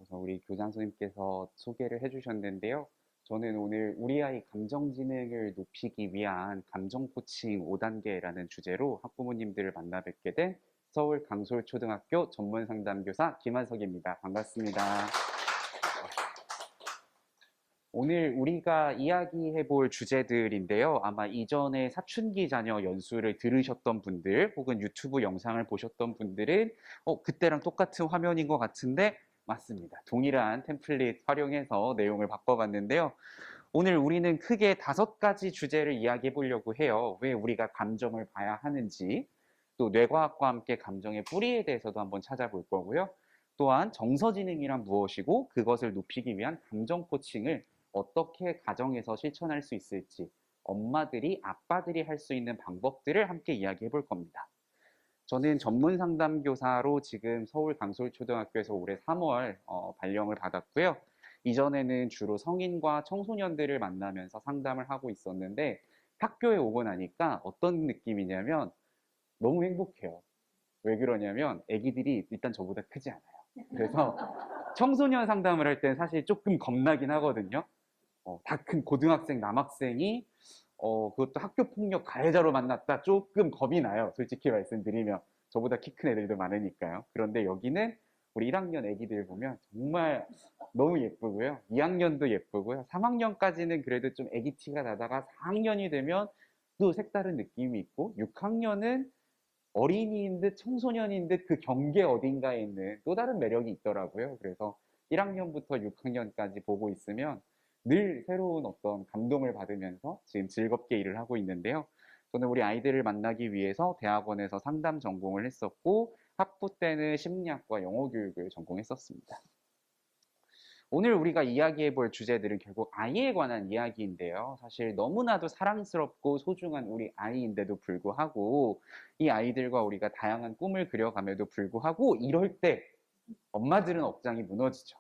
그래서 우리 교장 선생님께서 소개를 해주셨는데요. 저는 오늘 우리 아이 감정지능을 높이기 위한 감정 코칭 5단계라는 주제로 학부모님들을 만나 뵙게 된 서울 강솔초등학교 전문 상담교사 김한석입니다. 반갑습니다. 오늘 우리가 이야기해 볼 주제들인데요. 아마 이전에 사춘기 자녀 연수를 들으셨던 분들 혹은 유튜브 영상을 보셨던 분들은 그때랑 똑같은 화면인 것 같은데 맞습니다. 동일한 템플릿 활용해서 내용을 바꿔봤는데요. 오늘 우리는 크게 5가지 주제를 이야기해 보려고 해요. 왜 우리가 감정을 봐야 하는지, 또 뇌과학과 함께 감정의 뿌리에 대해서도 한번 찾아볼 거고요. 또한 정서지능이란 무엇이고 그것을 높이기 위한 감정 코칭을 어떻게 가정에서 실천할 수 있을지 엄마들이, 아빠들이 할 수 있는 방법들을 함께 이야기해 볼 겁니다. 저는 전문 상담교사로 지금 서울 강솔초등학교에서 올해 3월 발령을 받았고요. 이전에는 주로 성인과 청소년들을 만나면서 상담을 하고 있었는데 학교에 오고 나니까 어떤 느낌이냐면 너무 행복해요. 왜 그러냐면 아기들이 일단 저보다 크지 않아요. 그래서 청소년 상담을 할 땐 사실 조금 겁나긴 하거든요. 다 큰 고등학생, 남학생이 그것도 학교 폭력 가해자로 만났다. 조금 겁이 나요. 솔직히 말씀드리면. 저보다 키 큰 애들도 많으니까요. 그런데 여기는 우리 1학년 애기들 보면 정말 너무 예쁘고요. 2학년도 예쁘고요. 3학년까지는 그래도 좀 애기 티가 나다가 4학년이 되면 또 색다른 느낌이 있고 6학년은 어린이인 듯 청소년인 듯 그 경계 어딘가에 있는 또 다른 매력이 있더라고요. 그래서 1학년부터 6학년까지 보고 있으면 늘 새로운 어떤 감동을 받으면서 지금 즐겁게 일을 하고 있는데요. 저는 우리 아이들을 만나기 위해서 대학원에서 상담 전공을 했었고 학부 때는 심리학과 영어 교육을 전공했었습니다. 오늘 우리가 이야기해 볼 주제들은 결국 아이에 관한 이야기인데요. 사실 너무나도 사랑스럽고 소중한 우리 아이인데도 불구하고 이 아이들과 우리가 다양한 꿈을 그려감에도 불구하고 이럴 때 엄마들은 억장이 무너지죠.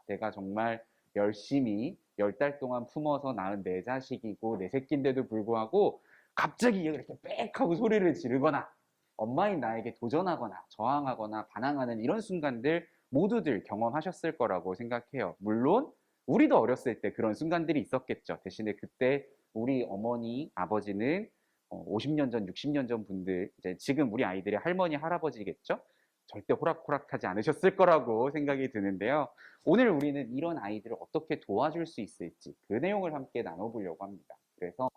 내가 정말 열심히 10달 동안 품어서 낳은 내 자식이고 내 새끼인데도 불구하고 갑자기 이렇게 빽 하고 소리를 지르거나 엄마인 나에게 도전하거나 저항하거나 반항하는 이런 순간들 모두들 경험하셨을 거라고 생각해요. 물론 우리도 어렸을 때 그런 순간들이 있었겠죠. 대신에 그때 우리 어머니, 아버지는 50년 전, 60년 전 분들, 이제 지금 우리 아이들의 할머니, 할아버지겠죠? 절대 호락호락하지 않으셨을 거라고 생각이 드는데요. 오늘 우리는 이런 아이들을 어떻게 도와줄 수 있을지 그 내용을 함께 나눠보려고 합니다. 그래서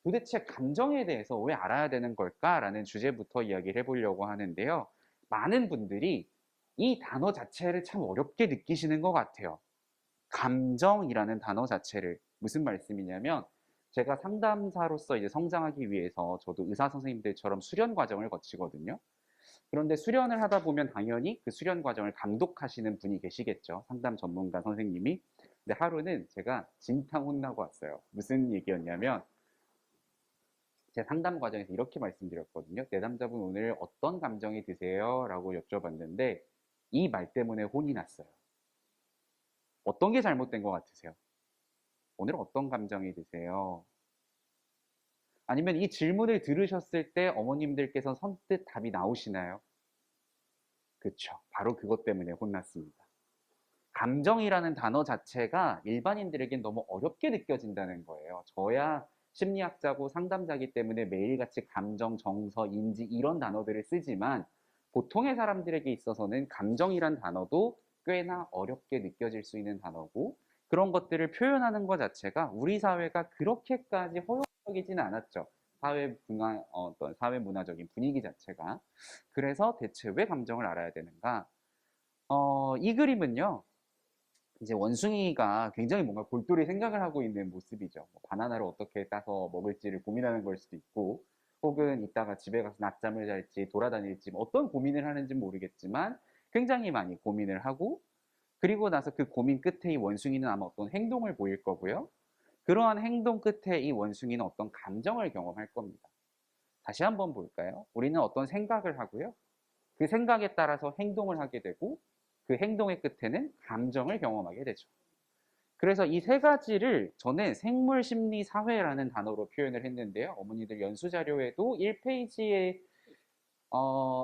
도대체 감정에 대해서 왜 알아야 되는 걸까라는 주제부터 이야기를 해보려고 하는데요. 많은 분들이 이 단어 자체를 참 어렵게 느끼시는 것 같아요. 감정이라는 단어 자체를. 무슨 말씀이냐면 제가 상담사로서 이제 성장하기 위해서 저도 의사 선생님들처럼 수련 과정을 거치거든요. 그런데 수련을 하다 보면 당연히 그 수련 과정을 감독하시는 분이 계시겠죠. 상담 전문가 선생님이. 근데 하루는 제가 진탕 혼나고 왔어요. 무슨 얘기였냐면 제 상담 과정에서 이렇게 말씀드렸거든요. 내담자분 오늘 어떤 감정이 드세요? 라고 여쭤봤는데 이 말 때문에 혼이 났어요. 어떤 게 잘못된 것 같으세요? 오늘 어떤 감정이 드세요? 아니면 이 질문을 들으셨을 때 어머님들께서 선뜻 답이 나오시나요? 그렇죠. 바로 그것 때문에 혼났습니다. 감정이라는 단어 자체가 일반인들에겐 너무 어렵게 느껴진다는 거예요. 저야 심리학자고 상담자이기 때문에 매일같이 감정, 정서, 인지 이런 단어들을 쓰지만 보통의 사람들에게 있어서는 감정이란 단어도 꽤나 어렵게 느껴질 수 있는 단어고 그런 것들을 표현하는 것 자체가 우리 사회가 그렇게까지 허용적이지는 않았죠. 어떤 사회 문화적인 분위기 자체가. 그래서 대체 왜 감정을 알아야 되는가? 이 그림은요. 이제 원숭이가 굉장히 뭔가 골똘히 생각을 하고 있는 모습이죠. 뭐 바나나를 어떻게 따서 먹을지를 고민하는 걸 수도 있고, 혹은 이따가 집에 가서 낮잠을 잘지 돌아다닐지 뭐 어떤 고민을 하는지 모르겠지만 굉장히 많이 고민을 하고, 그리고 나서 그 고민 끝에 이 원숭이는 아마 어떤 행동을 보일 거고요. 그러한 행동 끝에 이 원숭이는 어떤 감정을 경험할 겁니다. 다시 한번 볼까요? 우리는 어떤 생각을 하고요. 그 생각에 따라서 행동을 하게 되고, 그 행동의 끝에는 감정을 경험하게 되죠. 그래서 이 세 가지를 저는 생물심리사회라는 단어로 표현을 했는데요. 어머니들 연수자료에도 1페이지에,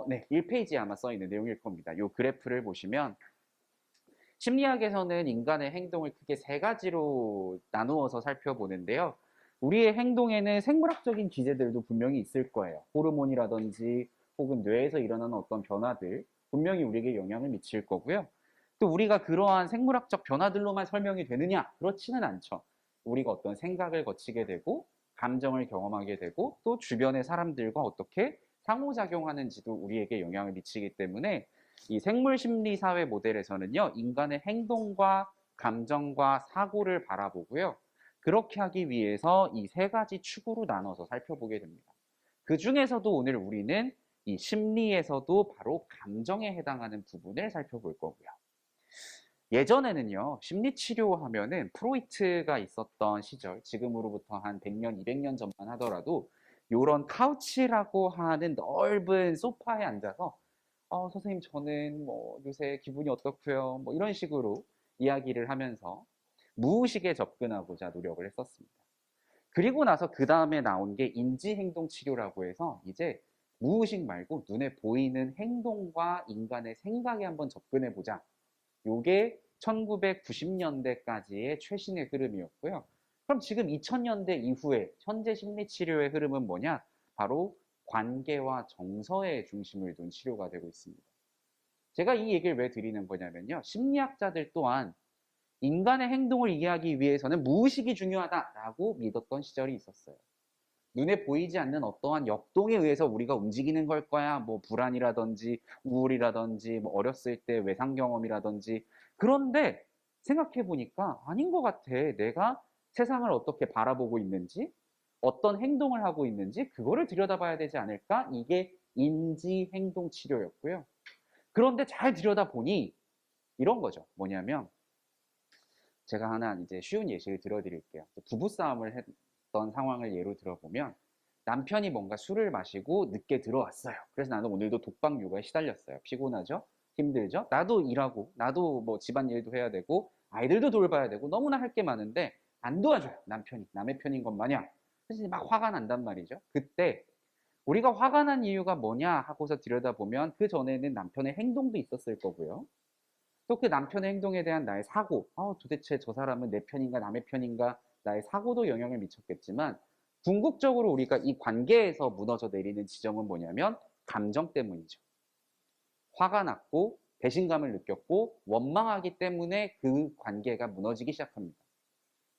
네, 1페이지에 아마 써 있는 내용일 겁니다. 이 그래프를 보시면 심리학에서는 인간의 행동을 크게 세 가지로 나누어서 살펴보는데요. 우리의 행동에는 생물학적인 기제들도 분명히 있을 거예요. 호르몬이라든지 혹은 뇌에서 일어나는 어떤 변화들, 분명히 우리에게 영향을 미칠 거고요. 또 우리가 그러한 생물학적 변화들로만 설명이 되느냐? 그렇지는 않죠. 우리가 어떤 생각을 거치게 되고 감정을 경험하게 되고 또 주변의 사람들과 어떻게 상호작용하는지도 우리에게 영향을 미치기 때문에 이 생물심리사회 모델에서는요, 인간의 행동과 감정과 사고를 바라보고요. 그렇게 하기 위해서 이 세 가지 축으로 나눠서 살펴보게 됩니다. 그 중에서도 오늘 우리는 이 심리에서도 바로 감정에 해당하는 부분을 살펴볼 거고요. 예전에는요, 심리치료 하면은 프로이트가 있었던 시절, 지금으로부터 한 100년, 200년 전만 하더라도 요런 카우치라고 하는 넓은 소파에 앉아서 선생님 저는 뭐 요새 기분이 어떻고요? 뭐 이런 식으로 이야기를 하면서 무의식에 접근하고자 노력을 했었습니다. 그리고 나서 그 다음에 나온 게 인지행동치료라고 해서 이제 무의식 말고 눈에 보이는 행동과 인간의 생각에 한번 접근해보자. 요게 1990년대까지의 최신의 흐름이었고요. 그럼 지금 2000년대 이후에 현재 심리치료의 흐름은 뭐냐? 바로 관계와 정서에 중심을 둔 치료가 되고 있습니다. 제가 이 얘기를 왜 드리는 거냐면요. 심리학자들 또한 인간의 행동을 이해하기 위해서는 무의식이 중요하다라고 믿었던 시절이 있었어요. 눈에 보이지 않는 어떠한 역동에 의해서 우리가 움직이는 걸 거야. 뭐 불안이라든지 우울이라든지 뭐 어렸을 때 외상 경험이라든지. 그런데 생각해 보니까 아닌 것 같아. 내가 세상을 어떻게 바라보고 있는지, 어떤 행동을 하고 있는지 그거를 들여다봐야 되지 않을까? 이게 인지 행동 치료였고요. 그런데 잘 들여다보니 이런 거죠. 뭐냐면 제가 하나 이제 쉬운 예시를 들어드릴게요. 부부싸움을 했던 상황을 예로 들어보면 남편이 뭔가 술을 마시고 늦게 들어왔어요. 그래서 나는 오늘도 독박 육아에 시달렸어요. 피곤하죠? 힘들죠? 나도 일하고, 나도 뭐 집안일도 해야 되고, 아이들도 돌봐야 되고, 너무나 할 게 많은데 안 도와줘요. 남편이. 남의 편인 것 마냥. 그래서 막 화가 난단 말이죠. 그때 우리가 화가 난 이유가 뭐냐 하고서 들여다보면 그 전에는 남편의 행동도 있었을 거고요. 또 그 남편의 행동에 대한 나의 사고, 도대체 저 사람은 내 편인가 남의 편인가 나의 사고도 영향을 미쳤겠지만 궁극적으로 우리가 이 관계에서 무너져 내리는 지점은 뭐냐면 감정 때문이죠. 화가 났고 배신감을 느꼈고 원망하기 때문에 그 관계가 무너지기 시작합니다.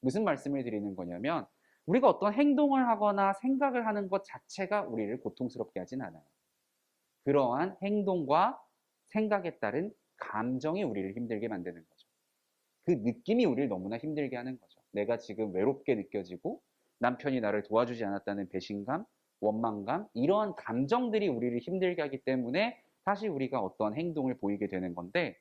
무슨 말씀을 드리는 거냐면 우리가 어떤 행동을 하거나 생각을 하는 것 자체가 우리를 고통스럽게 하진 않아요. 그러한 행동과 생각에 따른 감정이 우리를 힘들게 만드는 거죠. 그 느낌이 우리를 너무나 힘들게 하는 거죠. 내가 지금 외롭게 느껴지고 남편이 나를 도와주지 않았다는 배신감, 원망감, 이러한 감정들이 우리를 힘들게 하기 때문에 다시 우리가 어떤 행동을 보이게 되는 건데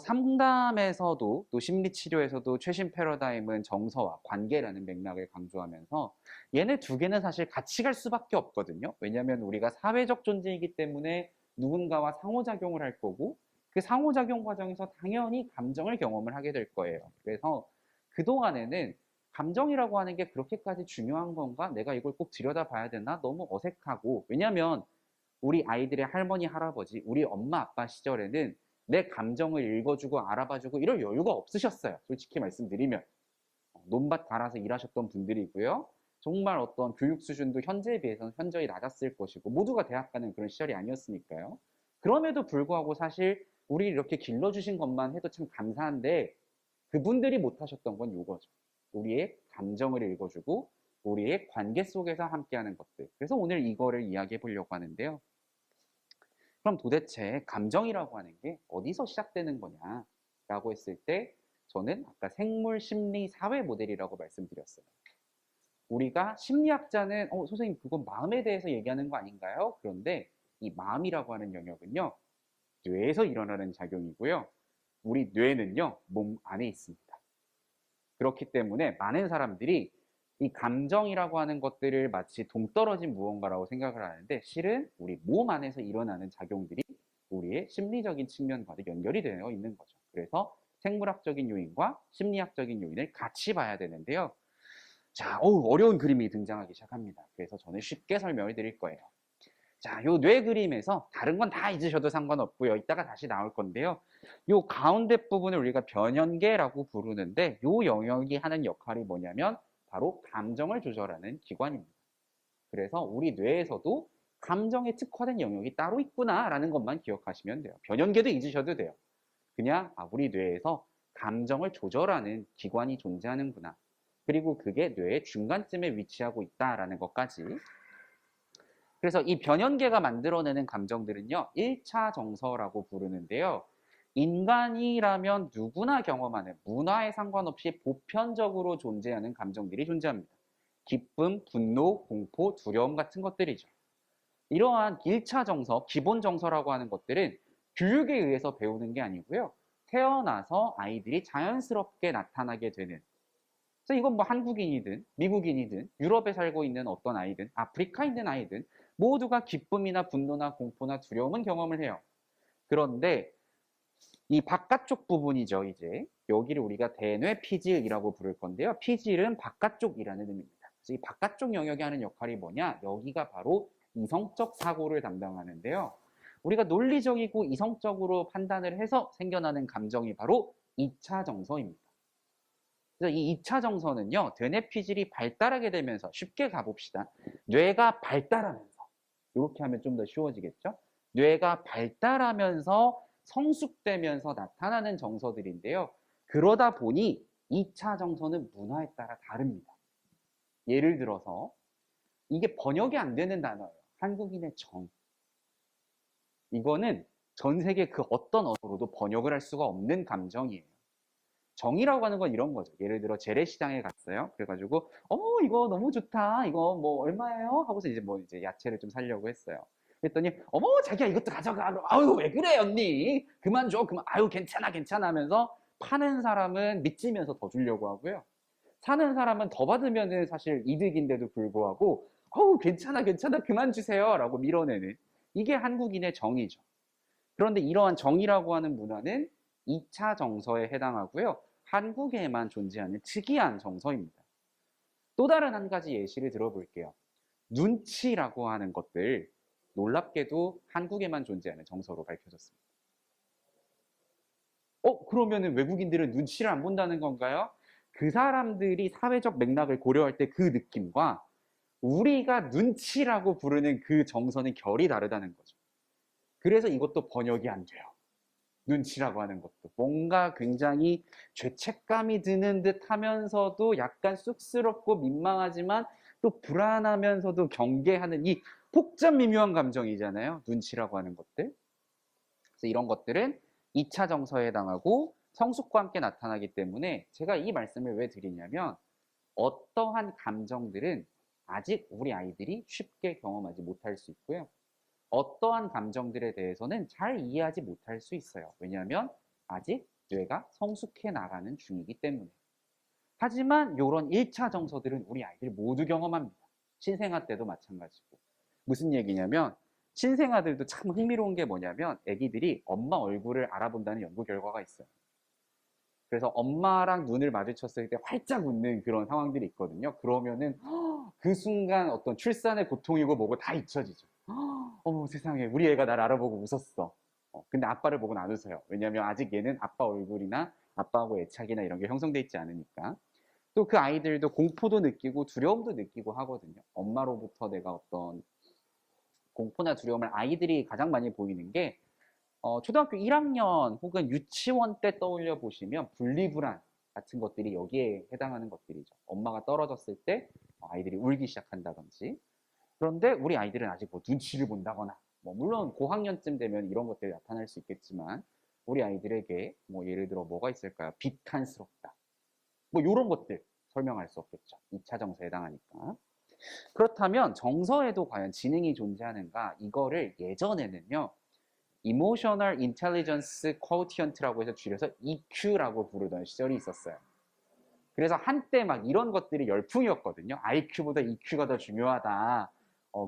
상담에서도 또 심리치료에서도 최신 패러다임은 정서와 관계라는 맥락을 강조하면서 얘네 두 개는 사실 같이 갈 수밖에 없거든요. 왜냐하면 우리가 사회적 존재이기 때문에 누군가와 상호작용을 할 거고 그 상호작용 과정에서 당연히 감정을 경험을 하게 될 거예요. 그래서 그동안에는 감정이라고 하는 게 그렇게까지 중요한 건가? 내가 이걸 꼭 들여다봐야 되나? 너무 어색하고 왜냐하면 우리 아이들의 할머니, 할아버지, 우리 엄마, 아빠 시절에는 내 감정을 읽어주고 알아봐주고 이럴 여유가 없으셨어요. 솔직히 말씀드리면. 논밭 갈아서 일하셨던 분들이고요. 정말 어떤 교육 수준도 현재에 비해서는 현저히 낮았을 것이고 모두가 대학 가는 그런 시절이 아니었으니까요. 그럼에도 불구하고 사실 우리 이렇게 길러주신 것만 해도 참 감사한데 그분들이 못하셨던 건 이거죠. 우리의 감정을 읽어주고 우리의 관계 속에서 함께하는 것들. 그래서 오늘 이거를 이야기해 보려고 하는데요. 그럼 도대체 감정이라고 하는 게 어디서 시작되는 거냐라고 했을 때 저는 아까 생물 심리 사회 모델이라고 말씀드렸어요. 우리가 심리학자는 선생님 그건 마음에 대해서 얘기하는 거 아닌가요? 그런데 이 마음이라고 하는 영역은요. 뇌에서 일어나는 작용이고요. 우리 뇌는요. 몸 안에 있습니다. 그렇기 때문에 많은 사람들이 이 감정이라고 하는 것들을 마치 동떨어진 무언가라고 생각을 하는데 실은 우리 몸 안에서 일어나는 작용들이 우리의 심리적인 측면과도 연결이 되어 있는 거죠. 그래서 생물학적인 요인과 심리학적인 요인을 같이 봐야 되는데요. 자, 어려운 그림이 등장하기 시작합니다. 그래서 저는 쉽게 설명을 드릴 거예요. 자, 요 뇌 그림에서 다른 건 다 잊으셔도 상관없고요. 이따가 다시 나올 건데요. 요 가운데 부분을 우리가 변연계라고 부르는데 요 영역이 하는 역할이 뭐냐면 바로 감정을 조절하는 기관입니다. 그래서 우리 뇌에서도 감정에 특화된 영역이 따로 있구나라는 것만 기억하시면 돼요. 변연계도 잊으셔도 돼요. 그냥 우리 뇌에서 감정을 조절하는 기관이 존재하는구나. 그리고 그게 뇌의 중간쯤에 위치하고 있다라는 것까지. 그래서 이 변연계가 만들어내는 감정들은요, 1차 정서라고 부르는데요. 인간이라면 누구나 경험하는 문화에 상관없이 보편적으로 존재하는 감정들이 존재합니다. 기쁨, 분노, 공포, 두려움 같은 것들이죠. 이러한 1차 정서, 기본 정서라고 하는 것들은 교육에 의해서 배우는 게 아니고요. 태어나서 아이들이 자연스럽게 나타나게 되는. 그래서 이건 뭐 한국인이든 미국인이든 유럽에 살고 있는 어떤 아이든 아프리카에 있는 아이든 모두가 기쁨이나 분노나 공포나 두려움은 경험을 해요. 그런데 이 바깥쪽 부분이죠, 이제. 여기를 우리가 대뇌 피질이라고 부를 건데요. 피질은 바깥쪽이라는 의미입니다. 그래서 이 바깥쪽 영역이 하는 역할이 뭐냐? 여기가 바로 이성적 사고를 담당하는데요. 우리가 논리적이고 이성적으로 판단을 해서 생겨나는 감정이 바로 2차 정서입니다. 그래서 이 2차 정서는요, 대뇌 피질이 발달하게 되면서, 쉽게 가봅시다. 뇌가 발달하면서, 이렇게 하면 좀 더 쉬워지겠죠? 뇌가 발달하면서 성숙되면서 나타나는 정서들인데요. 그러다 보니 2차 정서는 문화에 따라 다릅니다. 예를 들어서 이게 번역이 안 되는 단어예요. 한국인의 정. 이거는 전 세계 그 어떤 언어로도 번역을 할 수가 없는 감정이에요. 정이라고 하는 건 이런 거죠. 예를 들어 재래시장에 갔어요. 그래가지고 이거 너무 좋다. 이거 뭐 얼마예요? 하고서 이제 야채를 좀 사려고 했어요. 그랬더니 자기야 이것도 가져가. 아유 왜 그래 언니? 그만 줘. 그만. 아유 괜찮아 괜찮아 하면서 파는 사람은 믿지면서 더 주려고 하고요. 사는 사람은 더 받으면 사실 이득인데도 불구하고 괜찮아 괜찮아 그만 주세요 라고 밀어내는, 이게 한국인의 정이죠. 그런데 이러한 정이라고 하는 문화는 2차 정서에 해당하고요. 한국에만 존재하는 특이한 정서입니다. 또 다른 한 가지 예시를 들어볼게요. 눈치라고 하는 것들, 놀랍게도 한국에만 존재하는 정서로 밝혀졌습니다. 그러면은 외국인들은 눈치를 안 본다는 건가요? 그 사람들이 사회적 맥락을 고려할 때 그 느낌과 우리가 눈치라고 부르는 그 정서는 결이 다르다는 거죠. 그래서 이것도 번역이 안 돼요. 눈치라고 하는 것도 뭔가 굉장히 죄책감이 드는 듯 하면서도 약간 쑥스럽고 민망하지만 또 불안하면서도 경계하는 이 복잡 미묘한 감정이잖아요. 눈치라고 하는 것들. 그래서 이런 것들은 2차 정서에 해당하고 성숙과 함께 나타나기 때문에 제가 이 말씀을 왜 드리냐면, 어떠한 감정들은 아직 우리 아이들이 쉽게 경험하지 못할 수 있고요. 어떠한 감정들에 대해서는 잘 이해하지 못할 수 있어요. 왜냐하면 아직 뇌가 성숙해 나가는 중이기 때문에. 하지만 이런 1차 정서들은 우리 아이들 모두 경험합니다. 신생아 때도 마찬가지고. 무슨 얘기냐면 신생아들도 참 흥미로운 게 뭐냐면 애기들이 엄마 얼굴을 알아본다는 연구 결과가 있어요. 그래서 엄마랑 눈을 마주쳤을 때 활짝 웃는 그런 상황들이 있거든요. 그러면은 그 순간 어떤 출산의 고통이고 뭐고 다 잊혀지죠. 어머 세상에 우리 애가 날 알아보고 웃었어. 근데 아빠를 보고는 안 웃어요. 왜냐하면 아직 얘는 아빠 얼굴이나 아빠하고 애착이나 이런 게 형성돼 있지 않으니까. 또 그 아이들도 공포도 느끼고 두려움도 느끼고 하거든요. 엄마로부터 내가 어떤 공포나 두려움을 아이들이 가장 많이 보이는 게 초등학교 1학년 혹은 유치원 때 떠올려 보시면 분리불안 같은 것들이 여기에 해당하는 것들이죠. 엄마가 떨어졌을 때 아이들이 울기 시작한다든지. 그런데 우리 아이들은 아직 뭐 눈치를 본다거나, 뭐 물론 고학년쯤 되면 이런 것들이 나타날 수 있겠지만 우리 아이들에게 뭐 예를 들어 뭐가 있을까요? 비탄스럽다. 뭐 이런 것들 설명할 수 없겠죠. 2차 정서에 해당하니까. 그렇다면 정서에도 과연 지능이 존재하는가? 이거를 예전에는요. Emotional Intelligence Quotient라고 해서 줄여서 EQ라고 부르던 시절이 있었어요. 그래서 한때 막 이런 것들이 열풍이었거든요. IQ보다 EQ가 더 중요하다.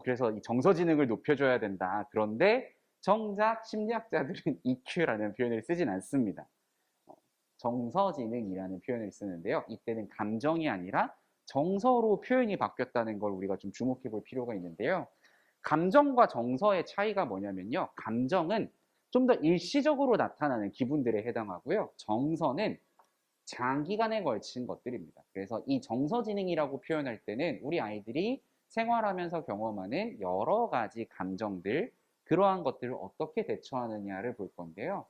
그래서 이 정서지능을 높여줘야 된다. 그런데 정작 심리학자들은 EQ라는 표현을 쓰진 않습니다. 정서지능이라는 표현을 쓰는데요. 이때는 감정이 아니라 정서로 표현이 바뀌었다는 걸 우리가 좀 주목해 볼 필요가 있는데요. 감정과 정서의 차이가 뭐냐면요. 감정은 좀 더 일시적으로 나타나는 기분들에 해당하고요. 정서는 장기간에 걸친 것들입니다. 그래서 이 정서지능이라고 표현할 때는 우리 아이들이 생활하면서 경험하는 여러 가지 감정들, 그러한 것들을 어떻게 대처하느냐를 볼 건데요.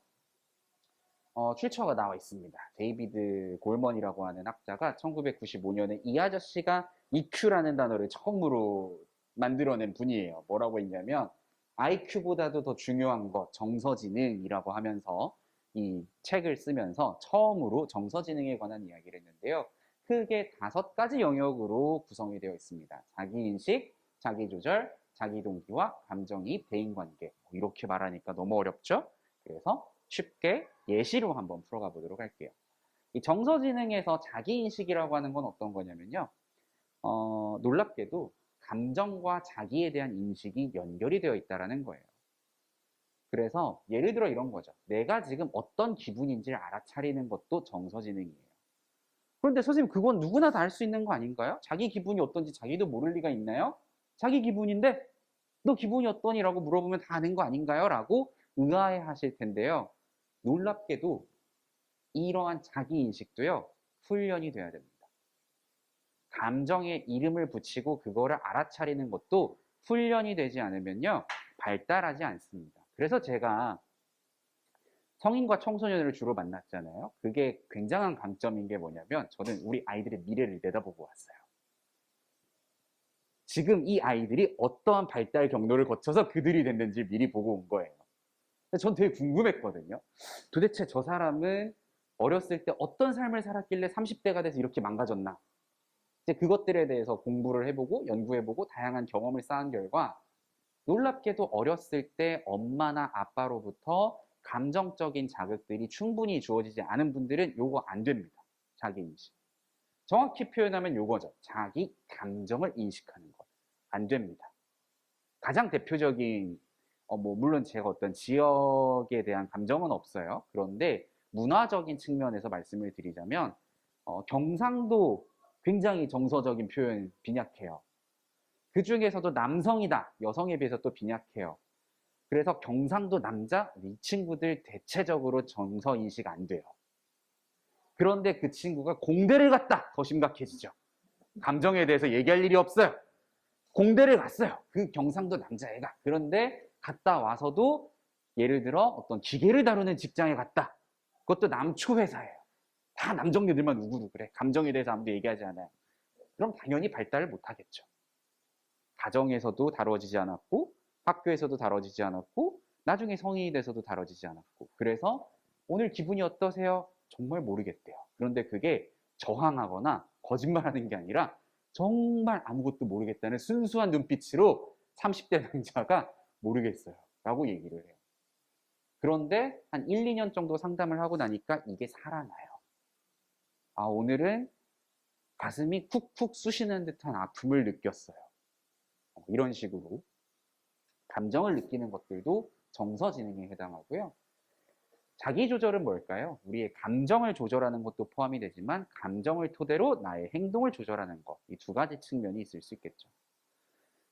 출처가 나와 있습니다. 데이비드 골먼이라고 하는 학자가 1995년에 이 아저씨가 EQ라는 단어를 처음으로 만들어낸 분이에요. 뭐라고 했냐면 IQ보다도 더 중요한 것, 정서지능이라고 하면서 이 책을 쓰면서 처음으로 정서지능에 관한 이야기를 했는데요. 크게 5가지 영역으로 구성이 되어 있습니다. 자기인식, 자기조절, 자기동기와 감정이입, 대인관계. 이렇게 말하니까 너무 어렵죠? 그래서 쉽게 예시로 한번 풀어가 보도록 할게요. 이 정서지능에서 자기인식이라고 하는 건 어떤 거냐면요. 놀랍게도 감정과 자기에 대한 인식이 연결이 되어 있다는 거예요. 그래서 예를 들어 이런 거죠. 내가 지금 어떤 기분인지를 알아차리는 것도 정서지능이에요. 그런데 선생님 그건 누구나 다 할 수 있는 거 아닌가요? 자기 기분이 어떤지 자기도 모를 리가 있나요? 자기 기분인데 너 기분이 어떠니? 라고 물어보면 다 아는 거 아닌가요? 라고 의아해 하실 텐데요. 놀랍게도 이러한 자기인식도요. 훈련이 돼야 됩니다. 감정에 이름을 붙이고 그거를 알아차리는 것도 훈련이 되지 않으면요. 발달하지 않습니다. 그래서 제가 성인과 청소년을 주로 만났잖아요. 그게 굉장한 강점인 게 뭐냐면 저는 우리 아이들의 미래를 내다보고 왔어요. 지금 이 아이들이 어떠한 발달 경로를 거쳐서 그들이 됐는지 미리 보고 온 거예요. 전 되게 궁금했거든요. 도대체 저 사람은 어렸을 때 어떤 삶을 살았길래 30대가 돼서 이렇게 망가졌나? 이제 그것들에 대해서 공부를 해보고 연구해보고 다양한 경험을 쌓은 결과 놀랍게도 어렸을 때 엄마나 아빠로부터 감정적인 자극들이 충분히 주어지지 않은 분들은 요거 안 됩니다. 자기인식. 정확히 표현하면 요거죠. 자기 감정을 인식하는 것. 안 됩니다. 가장 대표적인 물론 제가 어떤 지역에 대한 감정은 없어요. 그런데 문화적인 측면에서 말씀을 드리자면 경상도 굉장히 정서적인 표현 빈약해요. 그 중에서도 남성이다. 여성에 비해서 또 빈약해요. 그래서 경상도 남자 이 친구들 대체적으로 정서 인식 안 돼요. 그런데 그 친구가 공대를 갔다. 더 심각해지죠. 감정에 대해서 얘기할 일이 없어요. 공대를 갔어요. 그 경상도 남자애가. 그런데 갔다 와서도 예를 들어 어떤 기계를 다루는 직장에 갔다. 그것도 남초 회사예요. 다 남정네들만 우구르 그래. 감정에 대해서 아무도 얘기하지 않아요. 그럼 당연히 발달을 못 하겠죠. 가정에서도 다뤄지지 않았고 학교에서도 다뤄지지 않았고 나중에 성인이 돼서도 다뤄지지 않았고 그래서 오늘 기분이 어떠세요? 정말 모르겠대요. 그런데 그게 저항하거나 거짓말하는 게 아니라 정말 아무것도 모르겠다는 순수한 눈빛으로 30대 남자가 모르겠어요 라고 얘기를 해요. 그런데 한 1, 2년 정도 상담을 하고 나니까 이게 살아나요. 아, 오늘은 가슴이 쿡쿡 쑤시는 듯한 아픔을 느꼈어요. 이런 식으로 감정을 느끼는 것들도 정서지능에 해당하고요. 자기조절은 뭘까요? 우리의 감정을 조절하는 것도 포함이 되지만 감정을 토대로 나의 행동을 조절하는 것, 이 2가지 측면이 있을 수 있겠죠.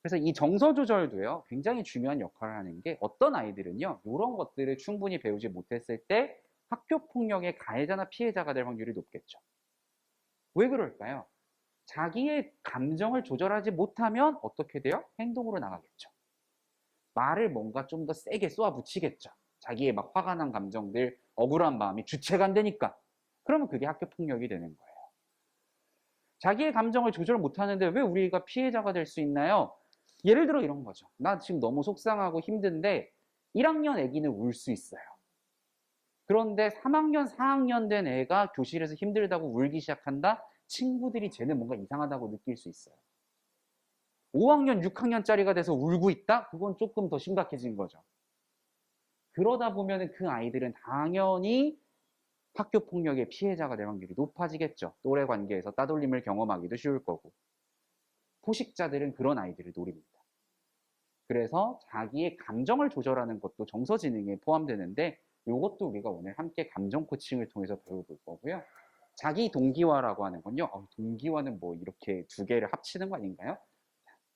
그래서 이 정서조절도요, 굉장히 중요한 역할을 하는 게 어떤 아이들은요, 이런 것들을 충분히 배우지 못했을 때 학교폭력의 가해자나 피해자가 될 확률이 높겠죠. 왜 그럴까요? 자기의 감정을 조절하지 못하면 어떻게 돼요? 행동으로 나가겠죠. 말을 뭔가 좀 더 세게 쏘아붙이겠죠. 자기의 막 화가 난 감정들, 억울한 마음이 주체가 안 되니까. 그러면 그게 학교 폭력이 되는 거예요. 자기의 감정을 조절 못하는데 왜 우리가 피해자가 될 수 있나요? 예를 들어 이런 거죠. 나 지금 너무 속상하고 힘든데 1학년 애기는 울 수 있어요. 그런데 3학년, 4학년 된 애가 교실에서 힘들다고 울기 시작한다? 친구들이 쟤는 뭔가 이상하다고 느낄 수 있어요. 5학년, 6학년짜리가 돼서 울고 있다? 그건 조금 더 심각해진 거죠. 그러다 보면 그 아이들은 당연히 학교 폭력의 피해자가 될 확률이 높아지겠죠. 또래 관계에서 따돌림을 경험하기도 쉬울 거고. 포식자들은 그런 아이들을 노립니다. 그래서 자기의 감정을 조절하는 것도 정서지능에 포함되는데 이것도 우리가 오늘 함께 감정 코칭을 통해서 배워볼 거고요. 자기 동기화라고 하는 건요. 동기화는 뭐 이렇게 2개를 합치는 거 아닌가요?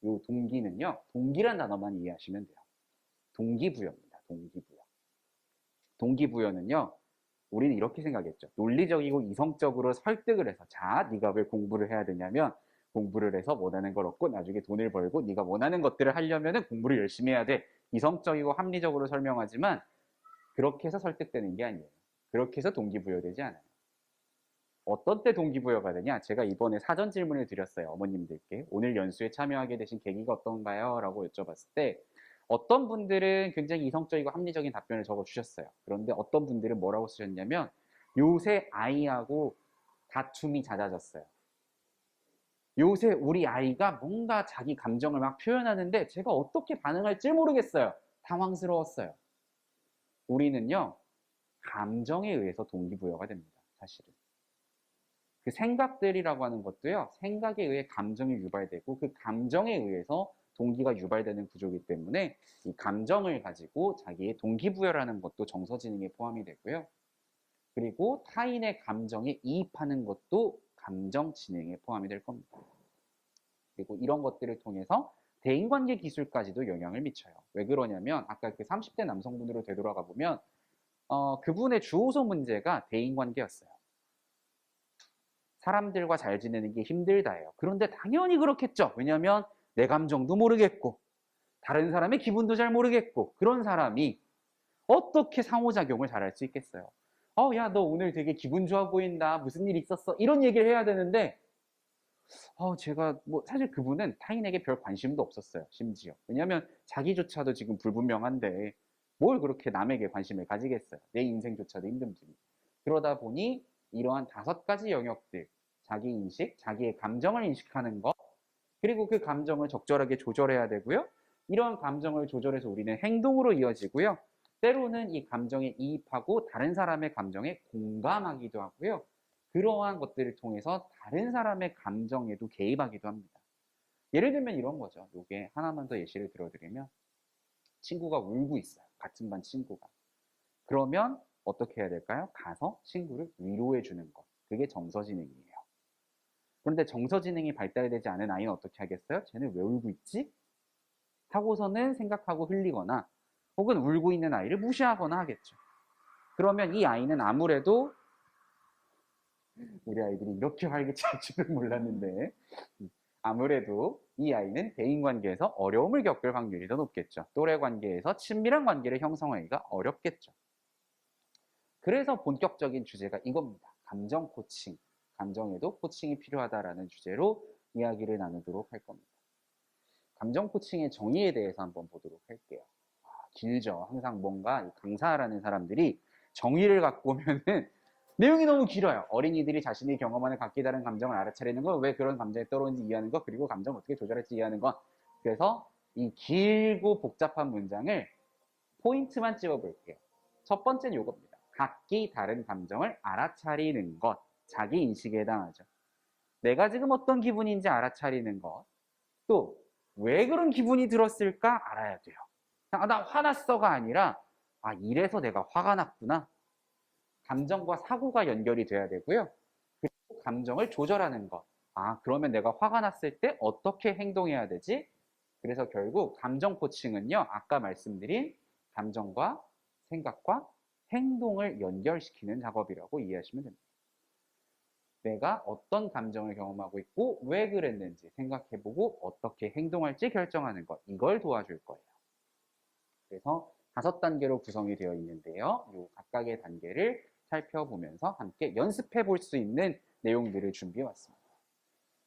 요 동기는요, 동기란 단어만 이해하시면 돼요. 동기부여입니다. 동기부여. 동기부여는요, 우리는 이렇게 생각했죠. 논리적이고 이성적으로 설득을 해서, 자, 네가 왜 공부를 해야 되냐면 공부를 해서 원하는 걸 얻고 나중에 돈을 벌고 네가 원하는 것들을 하려면 공부를 열심히 해야 돼. 이성적이고 합리적으로 설명하지만 그렇게 해서 설득되는 게 아니에요. 그렇게 해서 동기부여되지 않아요. 어떤 때 동기부여가 되냐? 제가 이번에 사전 질문을 드렸어요. 어머님들께. 오늘 연수에 참여하게 되신 계기가 어떤가요? 라고 여쭤봤을 때 어떤 분들은 굉장히 이성적이고 합리적인 답변을 적어주셨어요. 그런데 어떤 분들은 뭐라고 쓰셨냐면 요새 아이하고 다툼이 잦아졌어요. 요새 우리 아이가 뭔가 자기 감정을 막 표현하는데 제가 어떻게 반응할지 모르겠어요. 당황스러웠어요. 우리는요, 감정에 의해서 동기부여가 됩니다. 사실은. 그 생각들이라고 하는 것도요, 생각에 의해 감정이 유발되고 그 감정에 의해서 동기가 유발되는 구조이기 때문에 이 감정을 가지고 자기의 동기부여라는 것도 정서지능에 포함이 되고요. 그리고 타인의 감정에 이입하는 것도 감정지능에 포함이 될 겁니다. 그리고 이런 것들을 통해서 대인관계 기술까지도 영향을 미쳐요. 왜 그러냐면 아까 그 30대 남성분으로 되돌아가 보면 그분의 주호소 문제가 대인관계였어요. 사람들과 잘 지내는 게 힘들다예요. 그런데 당연히 그렇겠죠. 왜냐하면 내 감정도 모르겠고 다른 사람의 기분도 잘 모르겠고 그런 사람이 어떻게 상호작용을 잘할 수 있겠어요. 야, 너 오늘 되게 기분 좋아 보인다. 무슨 일 있었어? 이런 얘기를 해야 되는데 제가 뭐 사실 그분은 타인에게 별 관심도 없었어요. 심지어. 왜냐하면 자기조차도 지금 불분명한데 뭘 그렇게 남에게 관심을 가지겠어요. 내 인생조차도 힘든 분이. 그러다 보니 이러한 5가지 영역들, 자기 인식, 자기의 감정을 인식하는 것, 그리고 그 감정을 적절하게 조절해야 되고요. 이런 감정을 조절해서 우리는 행동으로 이어지고요. 때로는 이 감정에 이입하고 다른 사람의 감정에 공감하기도 하고요. 그러한 것들을 통해서 다른 사람의 감정에도 개입하기도 합니다. 예를 들면 이런 거죠. 이게 하나만 더 예시를 들어드리면 친구가 울고 있어요. 같은 반 친구가. 그러면 어떻게 해야 될까요? 가서 친구를 위로해 주는 것. 그게 정서지능이에요. 그런데 정서지능이 발달되지 않은 아이는 어떻게 하겠어요? 쟤는 왜 울고 있지? 하고서는 생각하고 흘리거나 혹은 울고 있는 아이를 무시하거나 하겠죠. 그러면 이 아이는 아무래도 우리 아이들이 이렇게 활기찰 줄은 몰랐는데 아무래도 이 아이는 대인관계에서 어려움을 겪을 확률이 더 높겠죠. 또래 관계에서 친밀한 관계를 형성하기가 어렵겠죠. 그래서 본격적인 주제가 이겁니다. 감정 코칭, 감정에도 코칭이 필요하다라는 주제로 이야기를 나누도록 할 겁니다. 감정 코칭의 정의에 대해서 한번 보도록 할게요. 길죠. 항상 뭔가 강사라는 사람들이 정의를 갖고 오면은 내용이 너무 길어요. 어린이들이 자신이 경험하는 각기 다른 감정을 알아차리는 거, 왜 그런 감정이 떠오르는지 이해하는 거, 그리고 감정을 어떻게 조절할지 이해하는 거. 그래서 이 길고 복잡한 문장을 포인트만 찝어볼게요. 첫 번째는 이겁니다. 각기 다른 감정을 알아차리는 것. 자기 인식에 해당하죠. 내가 지금 어떤 기분인지 알아차리는 것. 또 왜 그런 기분이 들었을까 알아야 돼요. 나 화났어가 아니라 이래서 내가 화가 났구나. 감정과 사고가 연결이 돼야 되고요. 그리고 감정을 조절하는 것. 그러면 내가 화가 났을 때 어떻게 행동해야 되지? 그래서 결국 감정 코칭은요. 아까 말씀드린 감정과 생각과 행동을 연결시키는 작업이라고 이해하시면 됩니다. 내가 어떤 감정을 경험하고 있고 왜 그랬는지 생각해보고 어떻게 행동할지 결정하는 것. 이걸 도와줄 거예요. 그래서 5단계로 구성이 되어 있는데요. 이 각각의 단계를 살펴보면서 함께 연습해 볼 수 있는 내용들을 준비해 왔습니다.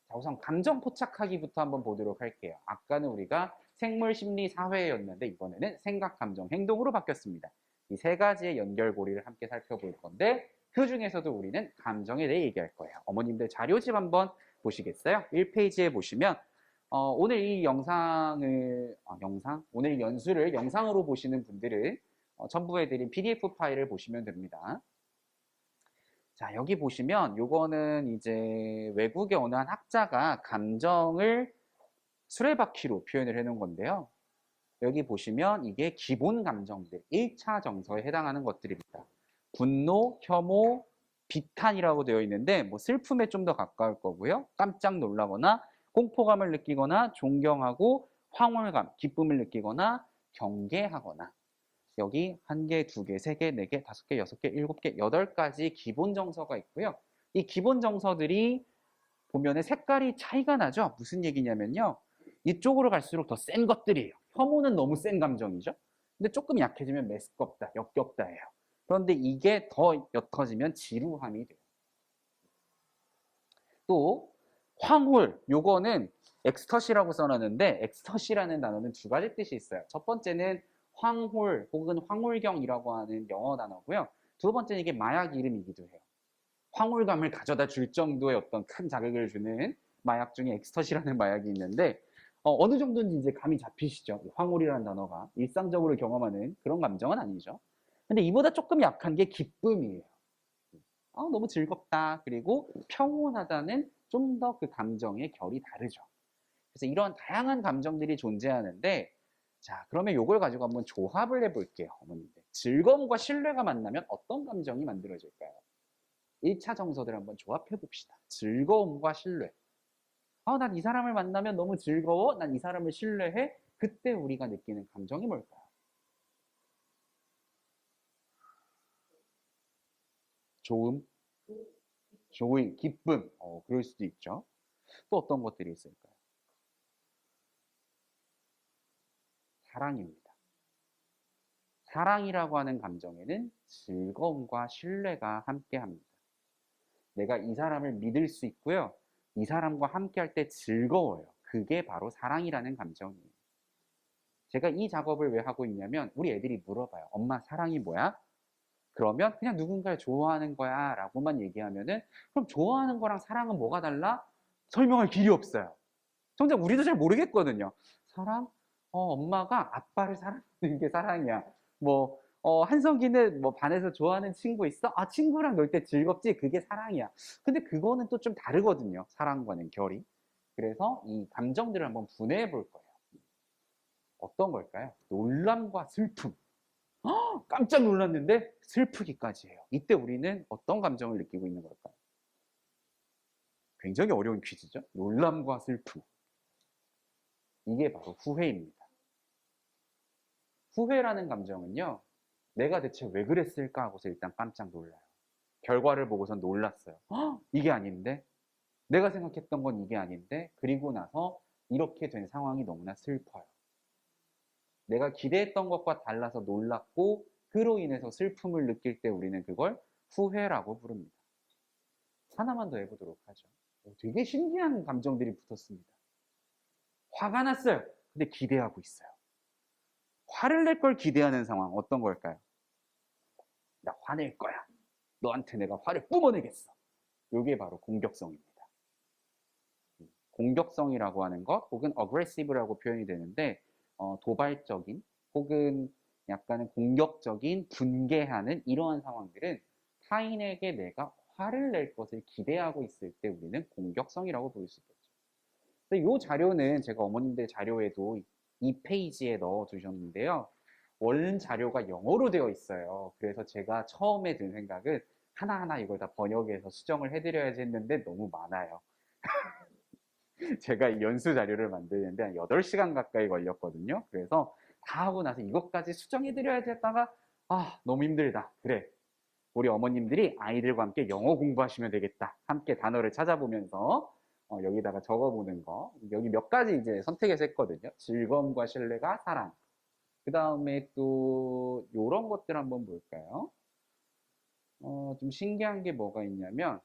자, 우선 감정 포착하기부터 한번 보도록 할게요. 아까는 우리가 생물, 심리, 사회였는데 이번에는 생각, 감정, 행동으로 바뀌었습니다. 이 3가지의 연결고리를 함께 살펴볼 건데 그 중에서도 우리는 감정에 대해 얘기할 거예요. 어머님들 자료집 한번 보시겠어요? 1페이지에 보시면 오늘 이 영상을 오늘 연수를 영상으로 보시는 분들은 첨부해드린 PDF 파일을 보시면 됩니다. 자, 여기 보시면 요거는 이제 외국의 어느 한 학자가 감정을 수레바퀴로 표현을 해놓은 건데요. 여기 보시면 이게 기본 감정들, 1차 정서에 해당하는 것들입니다. 분노, 혐오, 비탄이라고 되어 있는데 뭐 슬픔에 좀 더 가까울 거고요. 깜짝 놀라거나 공포감을 느끼거나 존경하고 황홀감, 기쁨을 느끼거나 경계하거나. 여기 1개, 2개, 3개, 4개, 5개, 6개, 7개, 8가지 기본 정서가 있고요. 이 기본 정서들이 보면은 색깔이 차이가 나죠? 무슨 얘기냐면요. 이쪽으로 갈수록 더 센 것들이에요. 혐오는 너무 센 감정이죠. 근데 조금 약해지면 메스껍다, 역겹다예요. 그런데 이게 더 옅어지면 지루함이 돼요. 또 황홀, 요거는 엑스터시라고 써놨는데 엑스터시라는 단어는 2가지 뜻이 있어요. 첫 번째는 황홀 혹은 황홀경이라고 하는 영어 단어고요. 두 번째는 이게 마약 이름이기도 해요. 황홀감을 가져다 줄 정도의 어떤 큰 자극을 주는 마약 중에 엑스터시라는 마약이 있는데 어느 정도인지 이제 감이 잡히시죠? 황홀이라는 단어가 일상적으로 경험하는 그런 감정은 아니죠. 근데 이보다 조금 약한 게 기쁨이에요. 너무 즐겁다. 그리고 평온하다는 좀 더 그 감정의 결이 다르죠. 그래서 이런 다양한 감정들이 존재하는데, 자, 그러면 이걸 가지고 한번 조합을 해볼게요, 어머님들. 즐거움과 신뢰가 만나면 어떤 감정이 만들어질까요? 1차 정서들 한번 조합해 봅시다. 즐거움과 신뢰. 난 이 사람을 만나면 너무 즐거워. 난 이 사람을 신뢰해. 그때 우리가 느끼는 감정이 뭘까요? 좋음, 조임, 기쁨. 그럴 수도 있죠. 또 어떤 것들이 있을까요? 사랑입니다. 사랑이라고 하는 감정에는 즐거움과 신뢰가 함께합니다. 내가 이 사람을 믿을 수 있고요. 이 사람과 함께할 때 즐거워요. 그게 바로 사랑이라는 감정이에요. 제가 이 작업을 왜 하고 있냐면 우리 애들이 물어봐요. 엄마 사랑이 뭐야? 그러면 그냥 누군가를 좋아하는 거야 라고만 얘기하면은 그럼 좋아하는 거랑 사랑은 뭐가 달라? 설명할 길이 없어요. 정작 우리도 잘 모르겠거든요. 사랑? 엄마가 아빠를 사랑하는 게 사랑이야. 한석이는 반에서 좋아하는 친구 있어? 친구랑 놀 때 즐겁지? 그게 사랑이야. 근데 그거는 또 좀 다르거든요. 사랑과는 결이. 그래서 이 감정들을 한번 분해해 볼 거예요. 어떤 걸까요? 놀람과 슬픔. 깜짝 놀랐는데 슬프기까지 해요. 이때 우리는 어떤 감정을 느끼고 있는 걸까요? 굉장히 어려운 퀴즈죠. 놀람과 슬픔. 이게 바로 후회입니다. 후회라는 감정은요. 내가 대체 왜 그랬을까 하고서 일단 깜짝 놀라요. 결과를 보고선 놀랐어요. 이게 아닌데? 내가 생각했던 건 이게 아닌데? 그리고 나서 이렇게 된 상황이 너무나 슬퍼요. 내가 기대했던 것과 달라서 놀랐고 그로 인해서 슬픔을 느낄 때 우리는 그걸 후회라고 부릅니다. 하나만 더 해보도록 하죠. 되게 신기한 감정들이 붙었습니다. 화가 났어요. 근데 기대하고 있어요. 화를 낼 걸 기대하는 상황 어떤 걸까요? 나 화낼 거야. 너한테 내가 화를 뿜어내겠어. 이게 바로 공격성입니다. 공격성이라고 하는 것 혹은 aggressive라고 표현이 되는데 도발적인 혹은 약간은 공격적인 분개하는 이러한 상황들은 타인에게 내가 화를 낼 것을 기대하고 있을 때 우리는 공격성이라고 부를 수 있겠죠. 이 자료는 제가 어머님들 자료에도 이 페이지에 넣어 두셨는데요. 원 자료가 영어로 되어 있어요. 그래서 제가 처음에 든 생각은 하나하나 이걸 다 번역해서 수정을 해드려야지 했는데 너무 많아요. 제가 이 연수 자료를 만드는데 한 8시간 가까이 걸렸거든요. 그래서 다 하고 나서 이것까지 수정해드려야지 했다가 너무 힘들다. 그래. 우리 어머님들이 아이들과 함께 영어 공부하시면 되겠다. 함께 단어를 찾아보면서 여기다가 적어보는 거. 여기 몇 가지 이제 선택해서 했거든요. 즐거움과 신뢰가 사랑. 그 다음에 또 이런 것들 한번 볼까요? 좀 신기한 게 뭐가 있냐면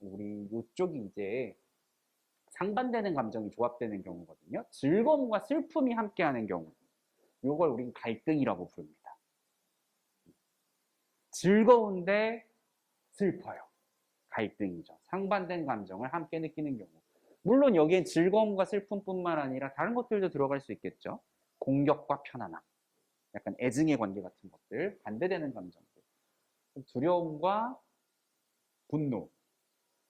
우리 이쪽이 이제 상반되는 감정이 조합되는 경우거든요. 즐거움과 슬픔이 함께하는 경우. 이걸 우리는 갈등이라고 부릅니다. 즐거운데 슬퍼요. 갈등이죠. 상반된 감정을 함께 느끼는 경우. 물론 여기엔 즐거움과 슬픔뿐만 아니라 다른 것들도 들어갈 수 있겠죠. 공격과 편안함. 약간 애증의 관계 같은 것들. 반대되는 감정들. 두려움과 분노.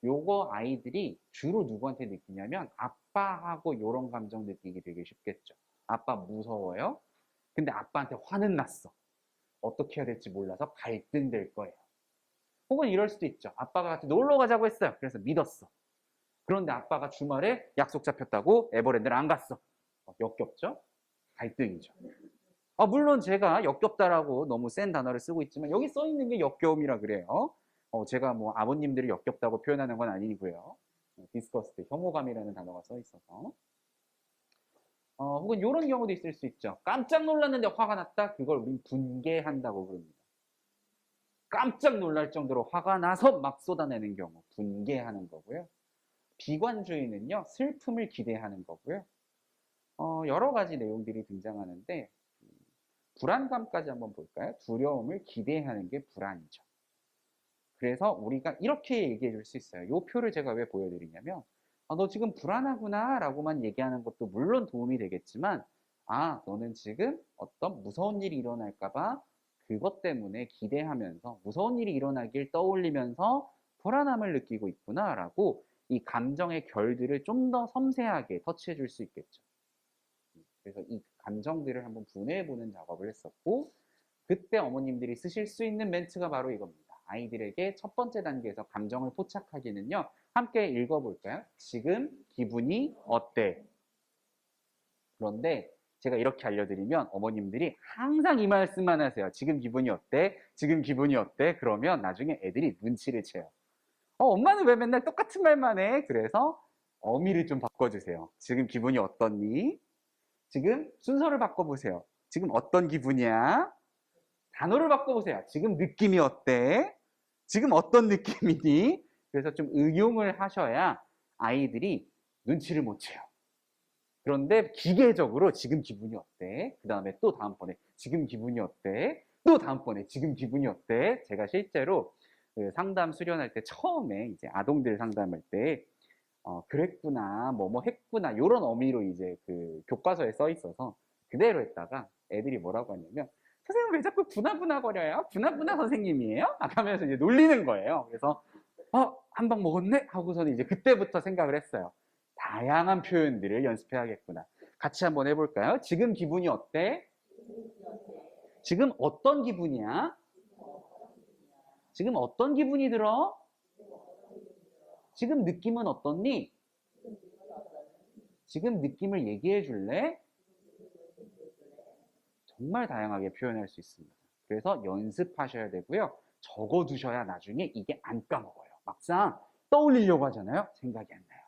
요거 아이들이 주로 누구한테 느끼냐면 아빠하고 요런 감정 느끼기 되게 쉽겠죠. 아빠 무서워요? 근데 아빠한테 화는 났어. 어떻게 해야 될지 몰라서 갈등될 거예요. 혹은 이럴 수도 있죠. 아빠가 같이 놀러 가자고 했어요. 그래서 믿었어. 그런데 아빠가 주말에 약속 잡혔다고 에버랜드를 안 갔어. 역겹죠? 갈등이죠. 물론 제가 역겹다라고 너무 센 단어를 쓰고 있지만 여기 써 있는 게 역겨움이라 그래요. 제가 뭐 아버님들이 역겹다고 표현하는 건 아니고요. 디스커스트, 혐오감이라는 단어가 써 있어서. 혹은 이런 경우도 있을 수 있죠. 깜짝 놀랐는데 화가 났다? 그걸 우린 분개한다고 부릅니다. 깜짝 놀랄 정도로 화가 나서 막 쏟아내는 경우, 분개하는 거고요. 비관주의는요, 슬픔을 기대하는 거고요. 여러 가지 내용들이 등장하는데, 불안감까지 한번 볼까요? 두려움을 기대하는 게 불안이죠. 그래서 우리가 이렇게 얘기해 줄 수 있어요. 이 표를 제가 왜 보여드리냐면, 너 지금 불안하구나 라고만 얘기하는 것도 물론 도움이 되겠지만, 너는 지금 어떤 무서운 일이 일어날까봐 그것 때문에 기대하면서 무서운 일이 일어나길 떠올리면서 불안함을 느끼고 있구나 라고 이 감정의 결들을 좀 더 섬세하게 터치해 줄 수 있겠죠. 그래서 이 감정들을 한번 분해해보는 작업을 했었고, 그때 어머님들이 쓰실 수 있는 멘트가 바로 이겁니다. 아이들에게 첫 번째 단계에서 감정을 포착하기는요, 함께 읽어볼까요? 지금 기분이 어때? 그런데 제가 이렇게 알려드리면 어머님들이 항상 이 말씀만 하세요. 지금 기분이 어때? 지금 기분이 어때? 그러면 나중에 애들이 눈치를 채요. 엄마는 왜 맨날 똑같은 말만 해? 그래서 어미를 좀 바꿔주세요. 지금 기분이 어떻니? 지금 순서를 바꿔보세요. 지금 어떤 기분이야? 단어를 바꿔보세요. 지금 느낌이 어때? 지금 어떤 느낌이니? 그래서 좀 응용을 하셔야 아이들이 눈치를 못 채요. 그런데 기계적으로 지금 기분이 어때? 그 다음에 또 다음번에 지금 기분이 어때? 또 다음번에 지금 기분이 어때? 제가 실제로 그 상담 수련할 때 처음에 이제 아동들 상담할 때 그랬구나, 뭐 했구나, 이런 어미로 이제 그 교과서에 써 있어서 그대로 했다가 애들이 뭐라고 하냐면 선생님 왜 자꾸 분화분화 거려요? 분화분화 선생님이에요? 하면서 이제 놀리는 거예요. 그래서 한 방 먹었네? 하고서는 이제 그때부터 생각을 했어요. 다양한 표현들을 연습해야겠구나. 같이 한번 해볼까요? 지금 기분이 어때? 지금 어떤 기분이야? 지금 어떤 기분이 들어? 지금 느낌은 어떻니? 지금 느낌을 얘기해 줄래? 정말 다양하게 표현할 수 있습니다. 그래서 연습하셔야 되고요. 적어두셔야 나중에 이게 안 까먹어요. 막상 떠올리려고 하잖아요. 생각이 안 나요.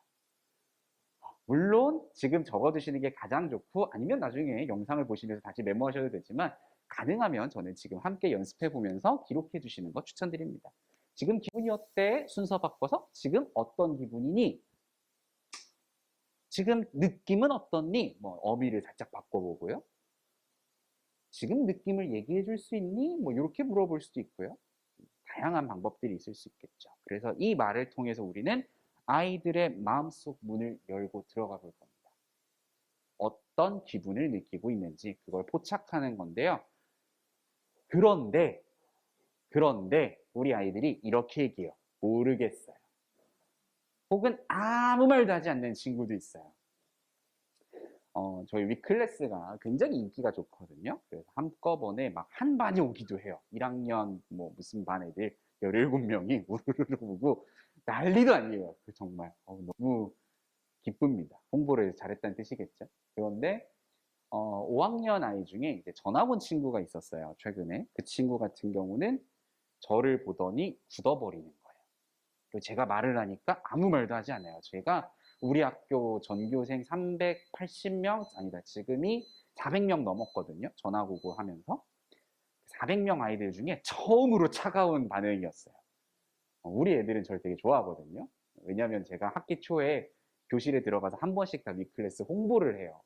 물론 지금 적어두시는 게 가장 좋고 아니면 나중에 영상을 보시면서 다시 메모하셔도 되지만 가능하면 저는 지금 함께 연습해 보면서 기록해 주시는 거 추천드립니다. 지금 기분이 어때? 순서 바꿔서 지금 어떤 기분이니? 지금 느낌은 어떻니? 뭐 어미를 살짝 바꿔보고요. 지금 느낌을 얘기해 줄 수 있니? 뭐 이렇게 물어볼 수도 있고요. 다양한 방법들이 있을 수 있겠죠. 그래서 이 말을 통해서 우리는 아이들의 마음속 문을 열고 들어가 볼 겁니다. 어떤 기분을 느끼고 있는지 그걸 포착하는 건데요. 그런데 우리 아이들이 이렇게 얘기해요. 모르겠어요. 혹은 아무 말도 하지 않는 친구도 있어요. 저희 위클래스가 굉장히 인기가 좋거든요. 그래서 한꺼번에 막 한 반이 오기도 해요. 1학년 뭐 무슨 반 애들 17명이 우르르르 오고 난리도 아니에요. 정말 너무 기쁩니다. 홍보를 잘했다는 뜻이겠죠. 그런데 5학년 아이 중에 이제 전학 온 친구가 있었어요. 최근에. 그 친구 같은 경우는 저를 보더니 굳어버리는 거예요. 그리고 제가 말을 하니까 아무 말도 하지 않아요. 제가 우리 학교 전교생 380명, 아니다, 지금이 400명 넘었거든요. 전학 오고 하면서. 400명 아이들 중에 처음으로 차가운 반응이었어요. 우리 애들은 저를 되게 좋아하거든요. 왜냐하면 제가 학기 초에 교실에 들어가서 한 번씩 다 위클래스 홍보를 해요.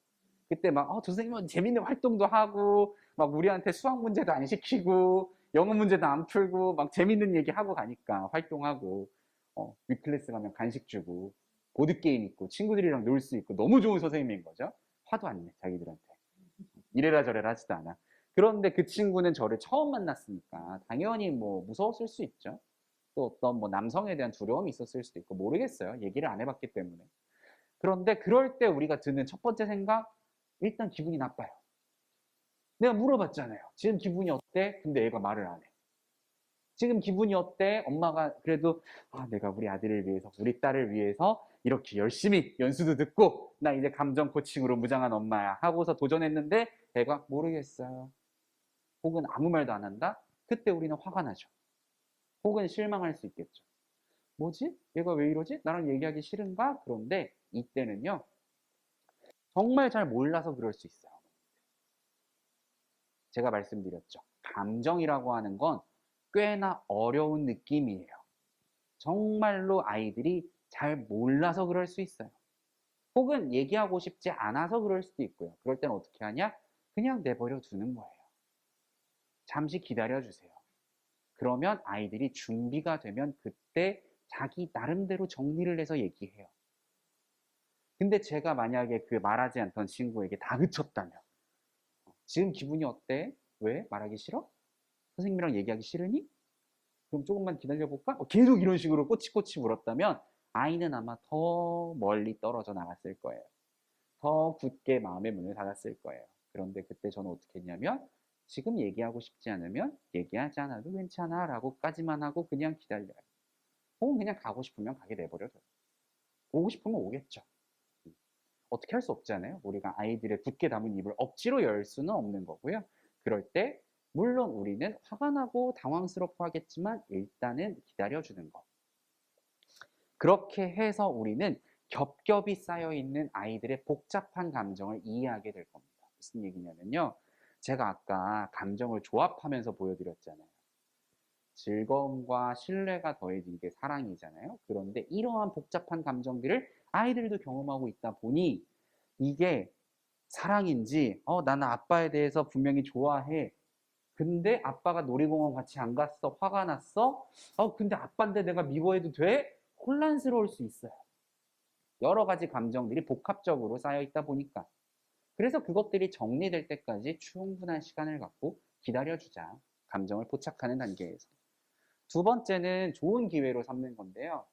그때 막 저 선생님은 재밌는 활동도 하고 막 우리한테 수학 문제도 안 시키고 영어 문제도 안 풀고 막 재밌는 얘기 하고 가니까 활동하고 위클래스 가면 간식 주고 보드게임 있고 친구들이랑 놀 수 있고 너무 좋은 선생님인 거죠. 화도 안 내, 자기들한테. 이래라 저래라 하지도 않아. 그런데 그 친구는 저를 처음 만났으니까 당연히 뭐 무서웠을 수 있죠. 또 어떤 뭐 남성에 대한 두려움이 있었을 수도 있고 모르겠어요. 얘기를 안 해봤기 때문에. 그런데 그럴 때 우리가 드는 첫 번째 생각, 일단 기분이 나빠요. 내가 물어봤잖아요. 지금 기분이 어때? 근데 얘가 말을 안 해. 지금 기분이 어때? 엄마가 그래도 내가 우리 아들을 위해서, 우리 딸을 위해서 이렇게 열심히 연수도 듣고 나 이제 감정 코칭으로 무장한 엄마야 하고서 도전했는데 애가 모르겠어요. 혹은 아무 말도 안 한다? 그때 우리는 화가 나죠. 혹은 실망할 수 있겠죠. 뭐지? 얘가 왜 이러지? 나랑 얘기하기 싫은가? 그런데 이때는요. 정말 잘 몰라서 그럴 수 있어요. 제가 말씀드렸죠. 감정이라고 하는 건 꽤나 어려운 느낌이에요. 정말로 아이들이 잘 몰라서 그럴 수 있어요. 혹은 얘기하고 싶지 않아서 그럴 수도 있고요. 그럴 땐 어떻게 하냐? 그냥 내버려 두는 거예요. 잠시 기다려 주세요. 그러면 아이들이 준비가 되면 그때 자기 나름대로 정리를 해서 얘기해요. 근데 제가 만약에 그 말하지 않던 친구에게 다그쳤다면 지금 기분이 어때? 왜? 말하기 싫어? 선생님이랑 얘기하기 싫으니? 그럼 조금만 기다려볼까? 계속 이런 식으로 꼬치꼬치 물었다면 아이는 아마 더 멀리 떨어져 나갔을 거예요. 더 굳게 마음의 문을 닫았을 거예요. 그런데 그때 저는 어떻게 했냐면 지금 얘기하고 싶지 않으면 얘기하지 않아도 괜찮아 라고까지만 하고 그냥 기다려요. 혹은 그냥 가고 싶으면 가게 내버려둬요. 오고 싶으면 오겠죠. 어떻게 할 수 없잖아요. 우리가 아이들의 굳게 담은 입을 억지로 열 수는 없는 거고요. 그럴 때 물론 우리는 화가 나고 당황스럽고 하겠지만 일단은 기다려주는 거. 그렇게 해서 우리는 겹겹이 쌓여있는 아이들의 복잡한 감정을 이해하게 될 겁니다. 무슨 얘기냐면요. 제가 아까 감정을 조합하면서 보여드렸잖아요. 즐거움과 신뢰가 더해진 게 사랑이잖아요. 그런데 이러한 복잡한 감정들을 아이들도 경험하고 있다 보니 이게 사랑인지 나는 아빠에 대해서 분명히 좋아해. 근데 아빠가 놀이공원 같이 안 갔어. 화가 났어. 근데 아빠인데 내가 미워해도 돼? 혼란스러울 수 있어요. 여러 가지 감정들이 복합적으로 쌓여 있다 보니까. 그래서 그것들이 정리될 때까지 충분한 시간을 갖고 기다려주자. 감정을 포착하는 단계에서. 두 번째는 좋은 기회로 삼는 건데요.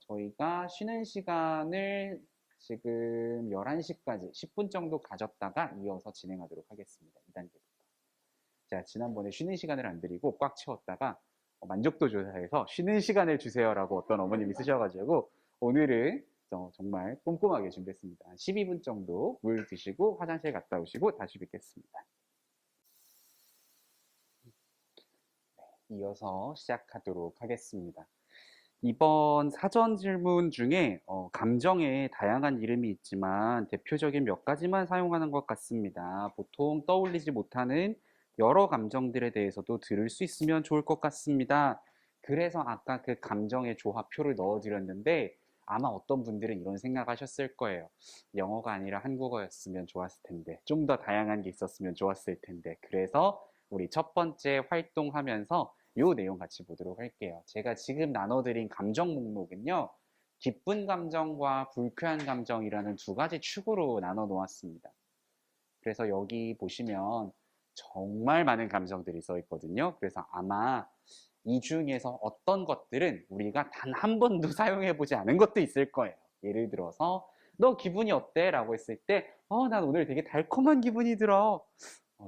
저희가 쉬는 시간을 지금 11시까지 10분 정도 가졌다가 이어서 진행하도록 하겠습니다. 2단계부터. 자, 지난번에 쉬는 시간을 안 드리고 꽉 채웠다가 만족도 조사해서 쉬는 시간을 주세요라고 어떤 어머님이 쓰셔가지고 오늘은 정말 꼼꼼하게 준비했습니다. 한 12분 정도 물 드시고 화장실 갔다 오시고 다시 뵙겠습니다. 이어서 시작하도록 하겠습니다. 이번 사전 질문 중에 감정에 다양한 이름이 있지만 대표적인 몇 가지만 사용하는 것 같습니다. 보통 떠올리지 못하는 여러 감정들에 대해서도 들을 수 있으면 좋을 것 같습니다. 그래서 아까 그 감정의 조합표를 넣어드렸는데 아마 어떤 분들은 이런 생각하셨을 거예요. 영어가 아니라 한국어였으면 좋았을 텐데 좀 더 다양한 게 있었으면 좋았을 텐데 그래서 우리 첫 번째 활동하면서 요 내용 같이 보도록 할게요. 제가 지금 나눠드린 감정 목록은요. 기쁜 감정과 불쾌한 감정이라는 두 가지 축으로 나눠 놓았습니다. 그래서 여기 보시면 정말 많은 감정들이 써 있거든요. 그래서 아마 이 중에서 어떤 것들은 우리가 단 한 번도 사용해 보지 않은 것도 있을 거예요. 예를 들어서 너 기분이 어때? 라고 했을 때 난 오늘 되게 달콤한 기분이 들어.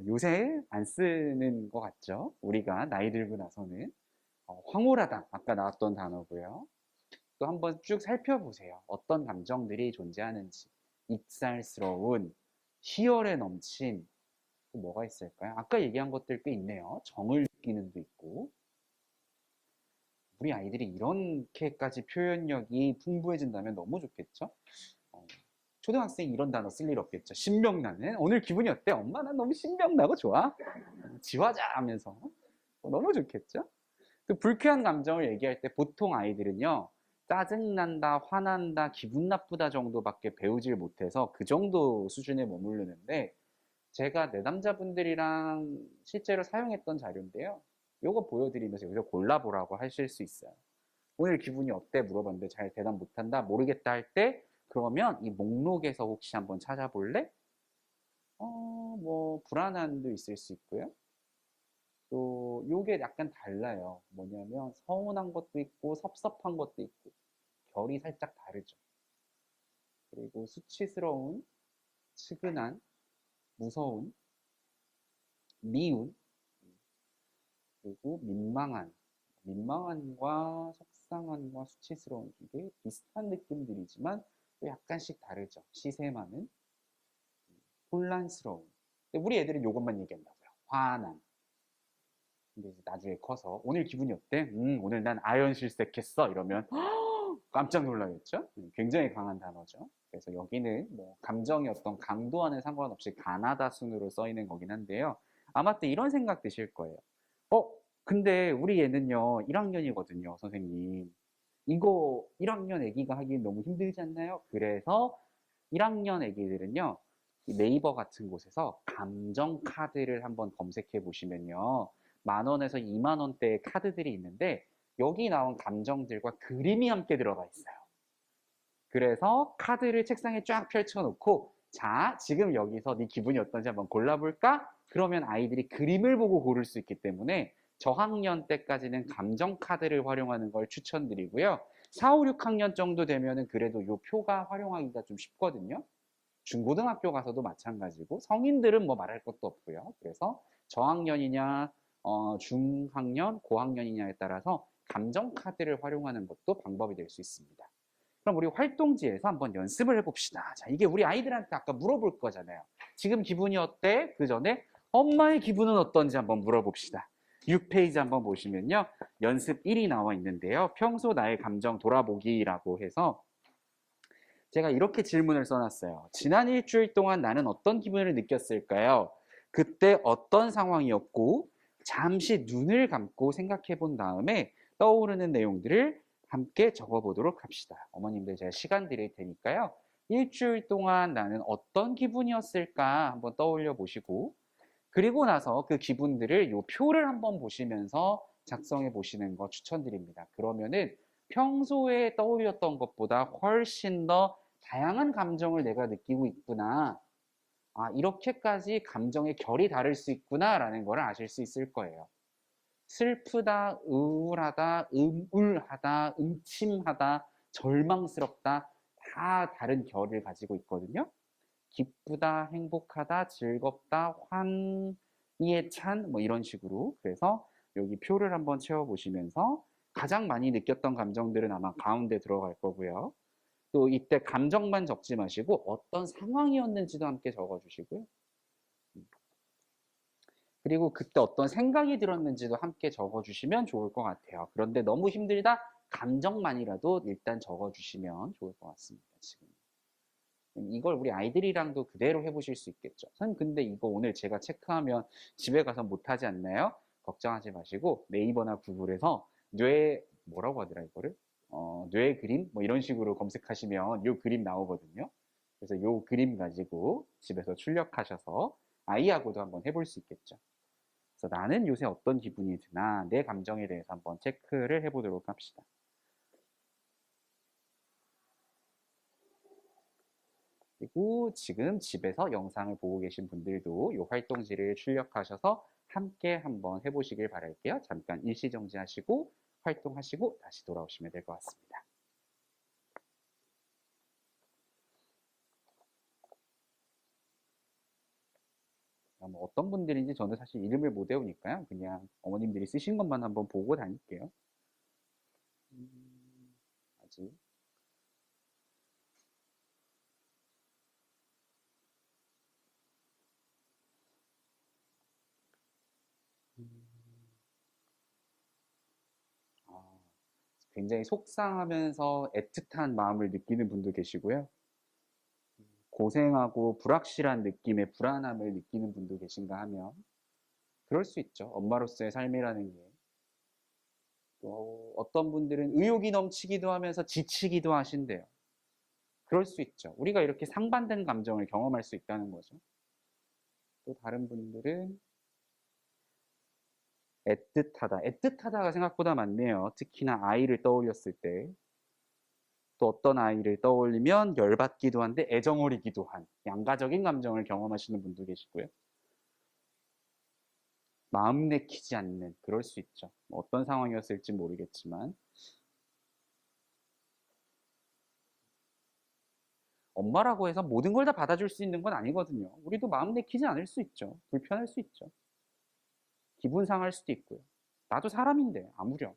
요새 안 쓰는 것 같죠? 우리가 나이 들고 나서는 황홀하다 아까 나왔던 단어고요. 또 한번 쭉 살펴보세요. 어떤 감정들이 존재하는지. 익살스러운, 희열에 넘친, 또 뭐가 있을까요? 아까 얘기한 것들 꽤 있네요. 정을 느끼는도 있고. 우리 아이들이 이렇게까지 표현력이 풍부해진다면 너무 좋겠죠? 초등학생이 이런 단어 쓸 일 없겠죠. 신명나는 오늘 기분이 어때? 엄마 난 너무 신명나고 좋아. 지화자 하면서 너무 좋겠죠. 그 불쾌한 감정을 얘기할 때 보통 아이들은요 짜증난다, 화난다, 기분 나쁘다 정도밖에 배우질 못해서 그 정도 수준에 머무르는데 제가 내담자분들이랑 실제로 사용했던 자료인데요. 요거 보여드리면서 여기서 골라보라고 하실 수 있어요. 오늘 기분이 어때? 물어봤는데 잘 대답 못한다, 모르겠다 할 때 그러면 이 목록에서 혹시 한번 찾아볼래? 뭐 불안함도 있을 수 있고요. 또 요게 약간 달라요. 뭐냐면 서운한 것도 있고 섭섭한 것도 있고 결이 살짝 다르죠. 그리고 수치스러운, 측은한, 무서운, 미운, 그리고 민망한, 민망한과 속상함과 수치스러운 게 비슷한 느낌들이지만 또 약간씩 다르죠. 시샘하는 혼란스러움. 우리 애들은 이것만 얘기한다고요. 화남. 근데 이제 나중에 커서 오늘 기분이 어때? 오늘 난 아연 실색했어. 이러면 깜짝 놀라겠죠? 굉장히 강한 단어죠. 그래서 여기는 뭐 감정의 어떤 강도와는 상관없이 가나다 순으로 써 있는 거긴 한데요. 아마 또 이런 생각 드실 거예요. 어, 근데 우리 애는요, 1학년이거든요, 선생님. 이거 1학년 애기가 하기 너무 힘들지 않나요? 그래서 1학년 애기들은요, 네이버 같은 곳에서 감정 카드를 한번 검색해 보시면요. 10,000원에서 20,000원대의 카드들이 있는데, 여기 나온 감정들과 그림이 함께 들어가 있어요. 그래서 카드를 책상에 쫙 펼쳐놓고, 자, 지금 여기서 네 기분이 어떤지 한번 골라볼까? 그러면 아이들이 그림을 보고 고를 수 있기 때문에 저학년 때까지는 감정 카드를 활용하는 걸 추천드리고요. 4, 5, 6학년 정도 되면은 그래도 이 표가 활용하기가 좀 쉽거든요. 중고등학교 가서도 마찬가지고 성인들은 뭐 말할 것도 없고요. 그래서 저학년이냐 중학년, 고학년이냐에 따라서 감정 카드를 활용하는 것도 방법이 될 수 있습니다. 그럼 우리 활동지에서 한번 연습을 해봅시다. 자, 이게 우리 아이들한테 아까 물어볼 거잖아요. 지금 기분이 어때? 그 전에 엄마의 기분은 어떤지 한번 물어봅시다. 6페이지 한번 보시면요. 연습 1이 나와 있는데요. 평소 나의 감정 돌아보기라고 해서 제가 이렇게 질문을 써놨어요. 지난 일주일 동안 나는 어떤 기분을 느꼈을까요? 그때 어떤 상황이었고 잠시 눈을 감고 생각해 본 다음에 떠오르는 내용들을 함께 적어보도록 합시다. 어머님들 제가 시간 드릴 테니까요. 일주일 동안 나는 어떤 기분이었을까 한번 떠올려 보시고 그리고 나서 그 기분들을 요 표를 한번 보시면서 작성해 보시는 거 추천드립니다. 그러면은 평소에 떠올렸던 것보다 훨씬 더 다양한 감정을 내가 느끼고 있구나. 아, 이렇게까지 감정의 결이 다를 수 있구나 라는 걸 아실 수 있을 거예요. 슬프다, 우울하다, 음울하다, 음침하다, 절망스럽다 다 다른 결을 가지고 있거든요. 기쁘다, 행복하다, 즐겁다, 환희에 찬 뭐 이런 식으로 그래서 여기 표를 한번 채워보시면서 가장 많이 느꼈던 감정들은 아마 가운데 들어갈 거고요. 또 이때 감정만 적지 마시고 어떤 상황이었는지도 함께 적어주시고요. 그리고 그때 어떤 생각이 들었는지도 함께 적어주시면 좋을 것 같아요. 그런데 너무 힘들다? 감정만이라도 일단 적어주시면 좋을 것 같습니다. 지금. 이걸 우리 아이들이랑도 그대로 해보실 수 있겠죠. 선생님, 근데 이거 오늘 제가 체크하면 집에 가서 못하지 않나요? 걱정하지 마시고 네이버나 구글에서 뭐라고 하더라, 이거를? 뇌 그림? 뭐 이런 식으로 검색하시면 요 그림 나오거든요. 그래서 요 그림 가지고 집에서 출력하셔서 아이하고도 한번 해볼 수 있겠죠. 그래서 나는 요새 어떤 기분이 드나 내 감정에 대해서 한번 체크를 해보도록 합시다. 그리고 지금 집에서 영상을 보고 계신 분들도 이 활동지를 출력하셔서 함께 한번 해보시길 바랄게요. 잠깐 일시정지 하시고 활동하시고 다시 돌아오시면 될 것 같습니다. 뭐 어떤 분들인지 저는 사실 이름을 못 외우니까요. 그냥 어머님들이 쓰신 것만 한번 보고 다닐게요. 아직 아, 굉장히 속상하면서 애틋한 마음을 느끼는 분도 계시고요. 고생하고 불확실한 느낌의 불안함을 느끼는 분도 계신가 하면 그럴 수 있죠. 엄마로서의 삶이라는 게. 또 어떤 분들은 의욕이 넘치기도 하면서 지치기도 하신대요. 그럴 수 있죠. 우리가 이렇게 상반된 감정을 경험할 수 있다는 거죠. 또 다른 분들은 애틋하다. 애틋하다가 생각보다 많네요. 특히나 아이를 떠올렸을 때. 또 어떤 아이를 떠올리면 열받기도 한데 애정어리기도 한 양가적인 감정을 경험하시는 분도 계시고요. 마음 내키지 않는 그럴 수 있죠. 어떤 상황이었을지 모르겠지만 엄마라고 해서 모든 걸 다 받아줄 수 있는 건 아니거든요. 우리도 마음 내키지 않을 수 있죠. 불편할 수 있죠. 기분 상할 수도 있고요. 나도 사람인데 아무렴.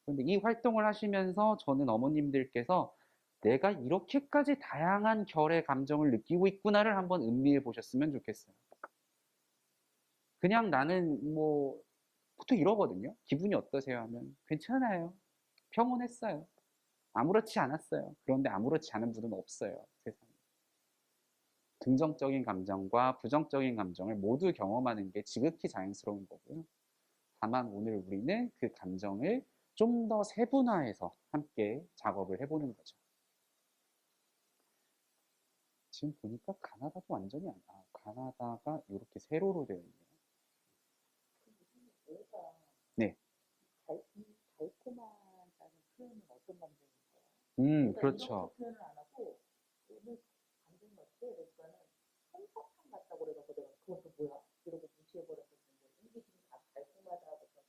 그런데 이 활동을 하시면서 저는 어머님들께서 내가 이렇게까지 다양한 결의 감정을 느끼고 있구나를 한번 음미해 보셨으면 좋겠어요. 그냥 나는 뭐 보통 이러거든요. 기분이 어떠세요? 하면 괜찮아요. 평온했어요. 아무렇지 않았어요. 그런데 아무렇지 않은 분은 없어요. 세상에. 긍정적인 감정과 부정적인 감정을 모두 경험하는 게 지극히 자연스러운 거고요. 다만 오늘 우리는 그 감정을 좀 더 세분화해서 함께 작업을 해보는 거죠. 지금 보니까 가나다도 완전히 가나다가 이렇게 세로로 되어 있네요. 네. 달콤하다는 표현은 어떤 감정일까요? 그렇죠. 이렇게 표현을 안 하고 오늘 감정이 어때? 그러니까는 솜사탕 같다고 그래갖고 내가 그것도 뭐야? 이러고 무시해버렸었는데 이게 지금 다 달콤하다고 좀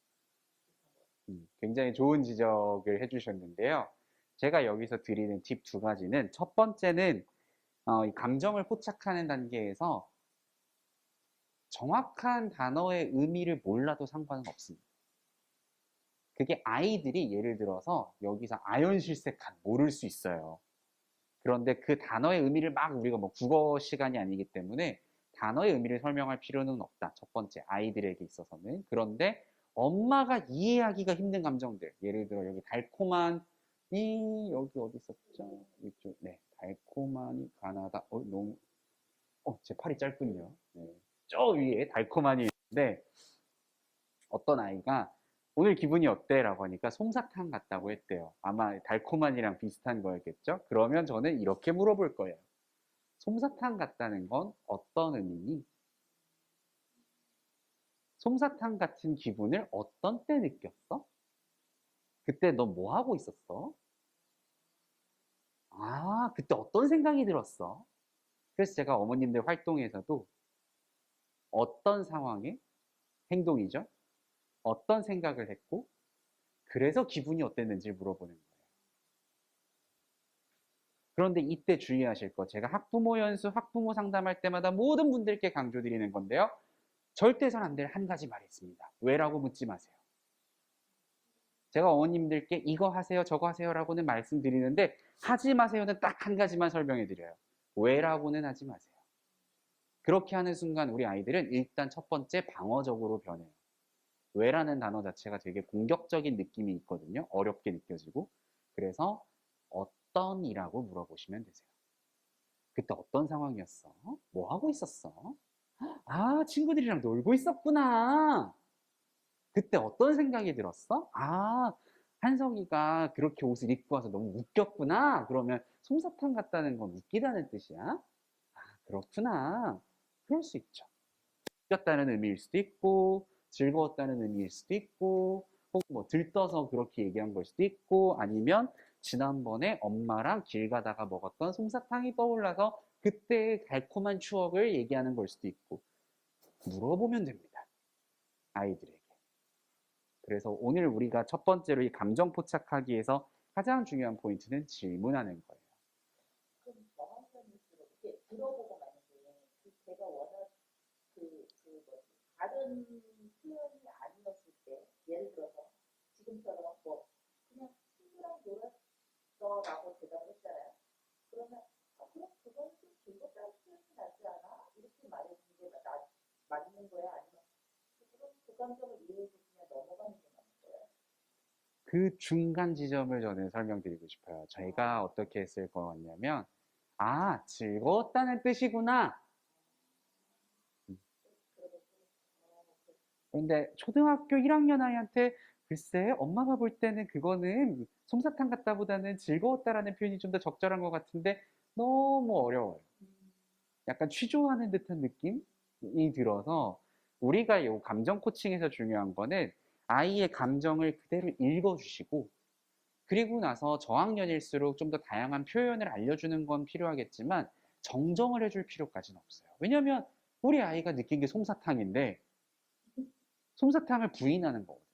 비슷한 거. 굉장히 좋은 지적을 해주셨는데요. 제가 여기서 드리는 팁 두 가지는 첫 번째는 이 감정을 포착하는 단계에서 정확한 단어의 의미를 몰라도 상관은 없습니다. 그게 아이들이 예를 들어서 여기서 아연실색한 모를 수 있어요. 그런데 그 단어의 의미를 막 우리가 뭐 국어 시간이 아니기 때문에 단어의 의미를 설명할 필요는 없다. 첫 번째, 아이들에게 있어서는. 그런데 엄마가 이해하기가 힘든 감정들. 예를 들어 여기 달콤한 여기 어디 있었죠? 이쪽, 네. 달콤한이 가나다. 너무, 제 팔이 짧군요. 네. 저 위에 달콤한이 있는데 어떤 아이가 오늘 기분이 어때? 라고 하니까 솜사탕 같다고 했대요. 아마 달콤한이랑 비슷한 거였겠죠? 그러면 저는 이렇게 물어볼 거예요. 솜사탕 같다는 건 어떤 의미니? 솜사탕 같은 기분을 어떤 때 느꼈어? 그때 너 뭐 하고 있었어? 아, 그때 어떤 생각이 들었어? 그래서 제가 어머님들 활동에서도 어떤 상황에 행동이죠? 어떤 생각을 했고, 그래서 기분이 어땠는지를 물어보는 거예요. 그런데 이때 주의하실 거, 제가 학부모 연수, 학부모 상담할 때마다 모든 분들께 강조드리는 건데요. 절대선 안 될 한 가지 말이 있습니다. 왜라고 묻지 마세요. 제가 어머님들께 이거 하세요, 저거 하세요 라고는 말씀드리는데 하지 마세요는 딱 한 가지만 설명해 드려요. 왜라고는 하지 마세요. 그렇게 하는 순간 우리 아이들은 일단 첫 번째 방어적으로 변해요. 왜라는 단어 자체가 되게 공격적인 느낌이 있거든요. 어렵게 느껴지고. 그래서 어떤이라고 물어보시면 되세요. 그때 어떤 상황이었어? 뭐 하고 있었어? 아, 친구들이랑 놀고 있었구나. 그때 어떤 생각이 들었어? 아, 한석이가 그렇게 옷을 입고 와서 너무 웃겼구나. 그러면 솜사탕 같다는 건 웃기다는 뜻이야? 아, 그렇구나. 그럴 수 있죠. 웃겼다는 의미일 수도 있고, 즐거웠다는 의미일 수도 있고, 혹은 뭐 들떠서 그렇게 얘기한 걸 수도 있고, 아니면 지난번에 엄마랑 길 가다가 먹었던 솜사탕이 떠올라서 그때의 달콤한 추억을 얘기하는 걸 수도 있고, 물어보면 됩니다. 아이들에게. 그래서 오늘 우리가 첫 번째로 이 감정 포착하기에서 가장 중요한 포인트는 질문하는 거예요. 그럼 경험자일수록 이게 들어보고 만약에 제가 워낙 뭐지 다른 표현이 아니었을 때 예를 들어서 지금처럼 뭐 그냥 친구랑 놀았어라고 대답을 했잖아요. 그러면 그럼 그건 좀 즐겁다는 표현이 낫지 않아? 이렇게 말해주는 게 맞는 거야? 아니면 그럼 그 감정을 이해해서 그냥 넘어가는 게 맞는 거예요? 그 중간 지점을 저는 설명드리고 싶어요. 저희가 어떻게 했을 것 같냐면, 아, 즐거웠다는 뜻이구나. 그런데 초등학교 1학년 아이한테 글쎄, 엄마가 볼 때는 그거는 솜사탕 같다보다는 즐거웠다라는 표현이 좀 더 적절한 것 같은데 너무 어려워요. 약간 취조하는 듯한 느낌이 들어서 우리가 이 감정 코칭에서 중요한 거는 아이의 감정을 그대로 읽어주시고 그리고 나서 저학년일수록 좀 더 다양한 표현을 알려주는 건 필요하겠지만 정정을 해줄 필요까지는 없어요. 왜냐하면 우리 아이가 느낀 게 솜사탕인데 솜사탕을 부인하는 거거든요.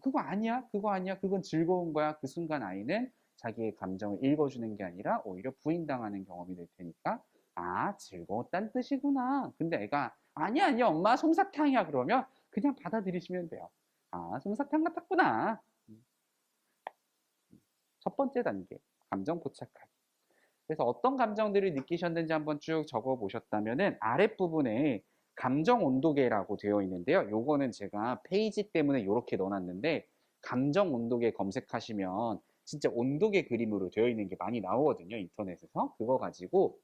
그거 아니야, 그거 아니야, 그건 즐거운 거야. 그 순간 아이는 자기의 감정을 읽어주는 게 아니라 오히려 부인당하는 경험이 될 테니까 아, 즐거웠단 뜻이구나. 근데 애가 아니야, 아니야, 엄마 솜사탕이야. 그러면 그냥 받아들이시면 돼요. 아, 솜사탕 같았구나. 첫 번째 단계, 감정 포착하기. 그래서 어떤 감정들을 느끼셨는지 한번 쭉 적어 보셨다면은 아랫부분에 감정 온도계라고 되어 있는데요. 요거는 제가 페이지 때문에 이렇게 넣어놨는데 감정 온도계 검색하시면 진짜 온도계 그림으로 되어 있는 게 많이 나오거든요. 인터넷에서. 그거 가지고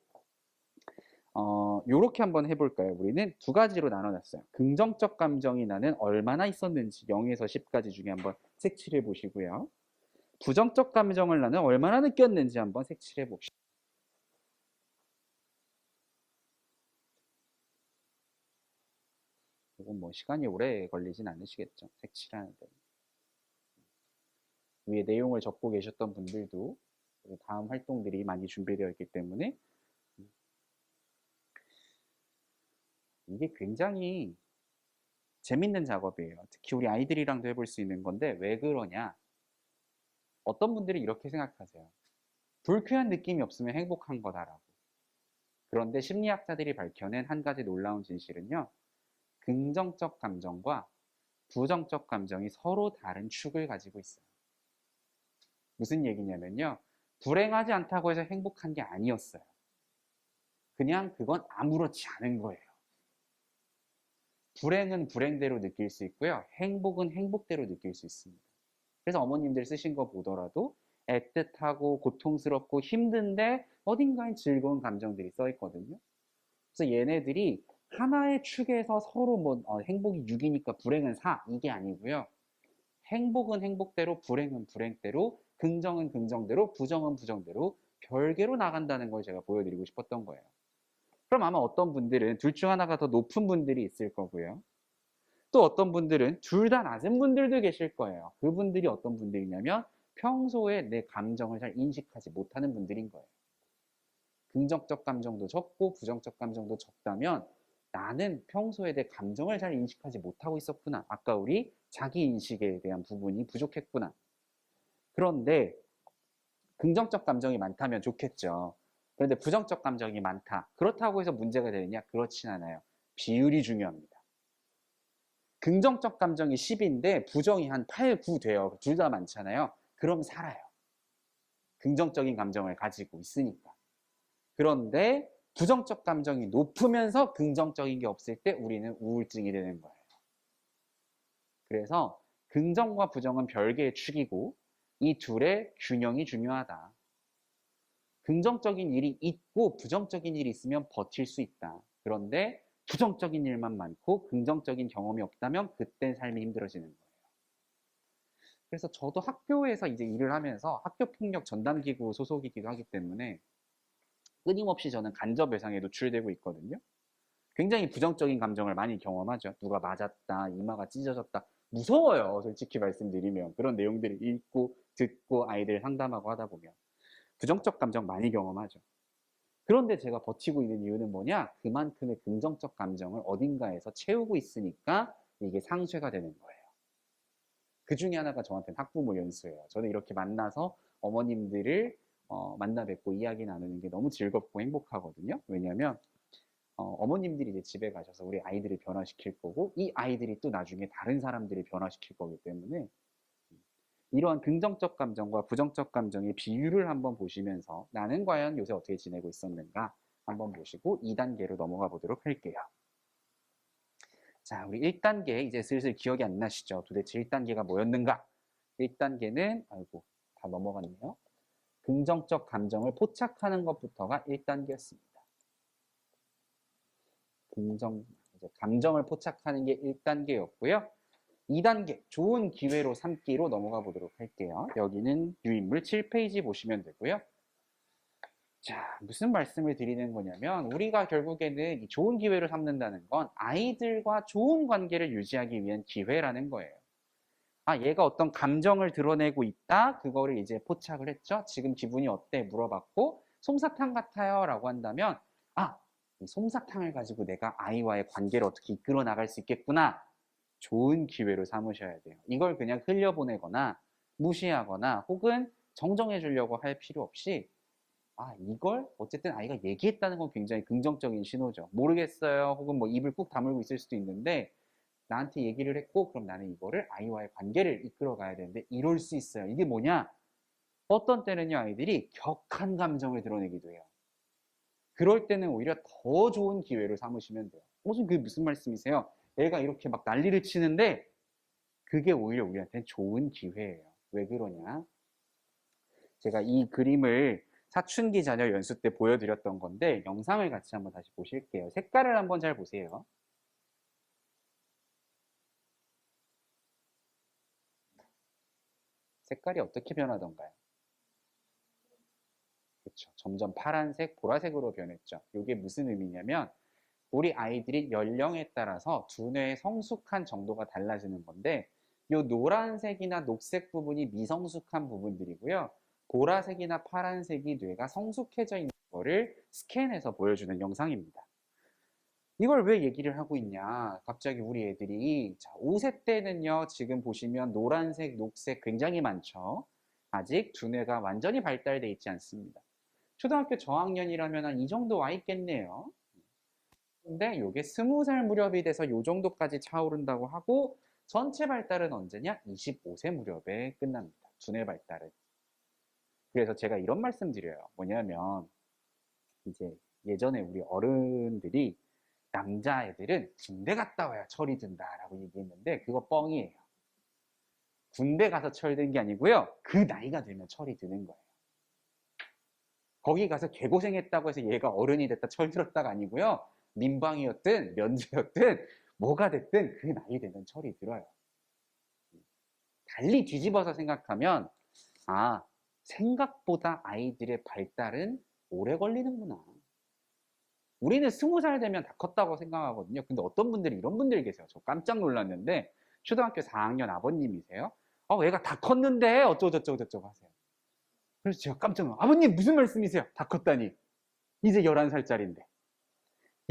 요렇게 한번 해볼까요? 우리는 두 가지로 나눠놨어요. 긍정적 감정이 나는 얼마나 있었는지 0에서 10까지 중에 한번 색칠해 보시고요. 부정적 감정을 나는 얼마나 느꼈는지 한번 색칠해 봅시다. 이건 뭐 시간이 오래 걸리진 않으시겠죠. 색칠하는데. 위에 내용을 적고 계셨던 분들도 다음 활동들이 많이 준비되어 있기 때문에 이게 굉장히 재밌는 작업이에요. 특히 우리 아이들이랑도 해볼 수 있는 건데 왜 그러냐? 어떤 분들이 이렇게 생각하세요. 불쾌한 느낌이 없으면 행복한 거다라고. 그런데 심리학자들이 밝혀낸 한 가지 놀라운 진실은요. 긍정적 감정과 부정적 감정이 서로 다른 축을 가지고 있어요. 무슨 얘기냐면요. 불행하지 않다고 해서 행복한 게 아니었어요. 그냥 그건 아무렇지 않은 거예요. 불행은 불행대로 느낄 수 있고요. 행복은 행복대로 느낄 수 있습니다. 그래서 어머님들 쓰신 거 보더라도 애틋하고 고통스럽고 힘든데 어딘가에 즐거운 감정들이 써 있거든요. 그래서 얘네들이 하나의 축에서 서로 뭐 행복이 6이니까 불행은 4 이게 아니고요. 행복은 행복대로 불행은 불행대로 긍정은 긍정대로 부정은 부정대로 별개로 나간다는 걸 제가 보여드리고 싶었던 거예요. 그럼 아마 어떤 분들은 둘 중 하나가 더 높은 분들이 있을 거고요. 또 어떤 분들은 둘 다 낮은 분들도 계실 거예요. 그분들이 어떤 분들이냐면 평소에 내 감정을 잘 인식하지 못하는 분들인 거예요. 긍정적 감정도 적고 부정적 감정도 적다면 나는 평소에 내 감정을 잘 인식하지 못하고 있었구나. 아까 우리 자기 인식에 대한 부분이 부족했구나. 그런데 긍정적 감정이 많다면 좋겠죠. 그런데 부정적 감정이 많다. 그렇다고 해서 문제가 되느냐? 그렇진 않아요. 비율이 중요합니다. 긍정적 감정이 10인데 부정이 한 8, 9 돼요. 둘 다 많잖아요. 그럼 살아요. 긍정적인 감정을 가지고 있으니까. 그런데 부정적 감정이 높으면서 긍정적인 게 없을 때 우리는 우울증이 되는 거예요. 그래서 긍정과 부정은 별개의 축이고 이 둘의 균형이 중요하다. 긍정적인 일이 있고 부정적인 일이 있으면 버틸 수 있다. 그런데 부정적인 일만 많고 긍정적인 경험이 없다면 그때 삶이 힘들어지는 거예요. 그래서 저도 학교에서 이제 일을 하면서 학교폭력 전담기구 소속이기도 하기 때문에 끊임없이 저는 간접 외상에 노출되고 있거든요. 굉장히 부정적인 감정을 많이 경험하죠. 누가 맞았다, 이마가 찢어졌다. 무서워요. 솔직히 말씀드리면. 그런 내용들을 읽고 듣고 아이들 상담하고 하다 보면. 부정적 감정 많이 경험하죠. 그런데 제가 버티고 있는 이유는 뭐냐? 그만큼의 긍정적 감정을 어딘가에서 채우고 있으니까 이게 상쇄가 되는 거예요. 그 중에 하나가 저한테는 학부모 연수예요. 저는 이렇게 만나서 어머님들을 만나 뵙고 이야기 나누는 게 너무 즐겁고 행복하거든요. 왜냐하면 어머님들이 이제 집에 가셔서 우리 아이들을 변화시킬 거고 이 아이들이 또 나중에 다른 사람들을 변화시킬 거기 때문에 이러한 긍정적 감정과 부정적 감정의 비율을 한번 보시면서 나는 과연 요새 어떻게 지내고 있었는가 한번 보시고 2단계로 넘어가 보도록 할게요. 자, 우리 1단계 이제 슬슬 기억이 안 나시죠? 도대체 1단계가 뭐였는가? 1단계는 아이고 다 넘어갔네요. 긍정적 감정을 포착하는 것부터가 1단계였습니다. 감정을 포착하는 게 1단계였고요. 2단계, 좋은 기회로 삼기로 넘어가 보도록 할게요. 여기는 유인물 7페이지 보시면 되고요. 자, 무슨 말씀을 드리는 거냐면 우리가 결국에는 이 좋은 기회로 삼는다는 건 아이들과 좋은 관계를 유지하기 위한 기회라는 거예요. 아, 얘가 어떤 감정을 드러내고 있다. 그거를 이제 포착을 했죠. 지금 기분이 어때? 물어봤고 솜사탕 같아요. 라고 한다면 아, 이 솜사탕을 가지고 내가 아이와의 관계를 어떻게 이끌어 나갈 수 있겠구나. 좋은 기회로 삼으셔야 돼요. 이걸 그냥 흘려보내거나 무시하거나 혹은 정정해 주려고 할 필요 없이 이걸 어쨌든 아이가 얘기했다는 건 굉장히 긍정적인 신호죠. 모르겠어요. 혹은 뭐 입을 꾹 다물고 있을 수도 있는데 나한테 얘기를 했고 그럼 나는 이거를 아이와의 관계를 이끌어 가야 되는데 이럴 수 있어요. 이게 뭐냐? 어떤 때는요, 아이들이 격한 감정을 드러내기도 해요. 그럴 때는 오히려 더 좋은 기회로 삼으시면 돼요. 선생님, 그게 무슨 말씀이세요? 애가 이렇게 막 난리를 치는데 그게 오히려 우리한테는 좋은 기회예요. 왜 그러냐? 제가 이 그림을 사춘기 자녀 연수 때 보여드렸던 건데 영상을 같이 한번 다시 보실게요. 색깔을 한번 잘 보세요. 색깔이 어떻게 변하던가요? 그렇죠. 점점 파란색, 보라색으로 변했죠. 이게 무슨 의미냐면 우리 아이들이 연령에 따라서 두뇌의 성숙한 정도가 달라지는 건데 이 노란색이나 녹색 부분이 미성숙한 부분들이고요. 보라색이나 파란색이 뇌가 성숙해져 있는 거를 스캔해서 보여주는 영상입니다. 이걸 왜 얘기를 하고 있냐? 갑자기 우리 애들이 자, 5세 때는요. 지금 보시면 노란색, 녹색 굉장히 많죠. 아직 두뇌가 완전히 발달돼 있지 않습니다. 초등학교 저학년이라면 한 이 정도 와 있겠네요. 근데 요게 20살 무렵이 돼서 요 정도까지 차오른다고 하고 전체 발달은 언제냐? 25세 무렵에 끝납니다. 두뇌 발달은. 그래서 제가 이런 말씀 드려요. 뭐냐면 이제 예전에 우리 어른들이 남자애들은 군대 갔다 와야 철이 든다라고 얘기했는데 그거 뻥이에요. 군대 가서 철든 게 아니고요. 그 나이가 되면 철이 드는 거예요. 거기 가서 개고생했다고 해서 얘가 어른이 됐다 철들었다가 아니고요. 민방위였든 면제였든 뭐가 됐든 그 나이 되면 철이 들어요. 달리 뒤집어서 생각하면 아, 생각보다 아이들의 발달은 오래 걸리는구나. 우리는 20살 되면 다 컸다고 생각하거든요. 근데 어떤 분들이 이런 분들이 계세요. 저 깜짝 놀랐는데 초등학교 4학년 아버님이세요. 애가 다 컸는데 어쩌고저쩌고 하세요. 그래서 제가 깜짝 놀랐어요. 아버님 무슨 말씀이세요? 다 컸다니. 이제 11살짜리인데.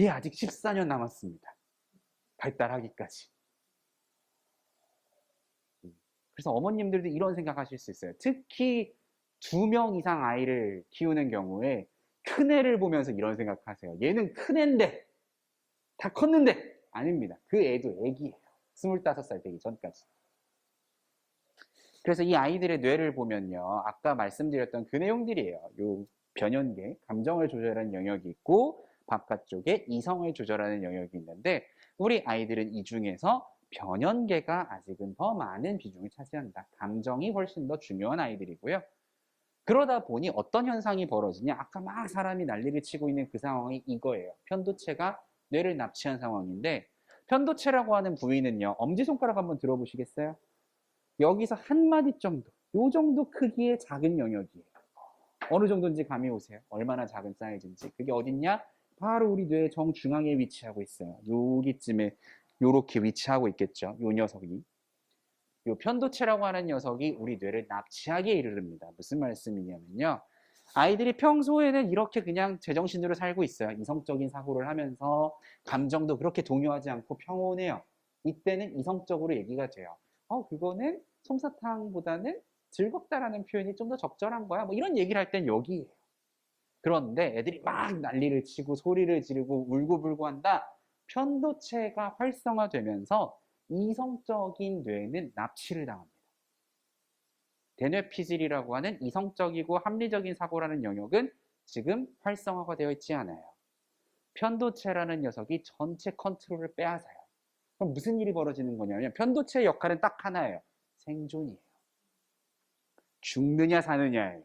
얘 아직 14년 남았습니다. 발달하기까지. 그래서 어머님들도 이런 생각하실 수 있어요. 특히 2명 이상 아이를 키우는 경우에 큰애를 보면서 이런 생각하세요. 얘는 큰애인데 다 컸는데 아닙니다. 그 애도 애기예요. 25살 되기 전까지. 그래서 이 아이들의 뇌를 보면요. 아까 말씀드렸던 그 내용들이에요. 요 변연계, 감정을 조절하는 영역이 있고 바깥쪽에 이성을 조절하는 영역이 있는데 우리 아이들은 이 중에서 변연계가 아직은 더 많은 비중을 차지한다. 감정이 훨씬 더 중요한 아이들이고요. 그러다 보니 어떤 현상이 벌어지냐? 아까 막 사람이 난리를 치고 있는 그 상황이 이거예요. 편도체가 뇌를 납치한 상황인데 편도체라고 하는 부위는요. 엄지손가락 한번 들어보시겠어요? 여기서 한 마디 정도, 요 정도 크기의 작은 영역이에요. 어느 정도인지 감이 오세요? 얼마나 작은 사이즈인지. 그게 어딨냐? 바로 우리 뇌의 정중앙에 위치하고 있어요. 여기쯤에 요렇게 위치하고 있겠죠. 요 녀석이. 요 편도체라고 하는 녀석이 우리 뇌를 납치하게 이르릅니다. 무슨 말씀이냐면요. 아이들이 평소에는 이렇게 그냥 제정신으로 살고 있어요. 이성적인 사고를 하면서 감정도 그렇게 동요하지 않고 평온해요. 이때는 이성적으로 얘기가 돼요. 그거는 솜사탕보다는 즐겁다라는 표현이 좀 더 적절한 거야. 뭐 이런 얘기를 할 땐 여기예요. 그런데 애들이 막 난리를 치고 소리를 지르고 울고불고 한다. 편도체가 활성화되면서 이성적인 뇌는 납치를 당합니다. 대뇌피질이라고 하는 이성적이고 합리적인 사고라는 영역은 지금 활성화가 되어 있지 않아요. 편도체라는 녀석이 전체 컨트롤을 빼앗아요. 그럼 무슨 일이 벌어지는 거냐면 편도체의 역할은 딱 하나예요. 생존이에요. 죽느냐 사느냐예요.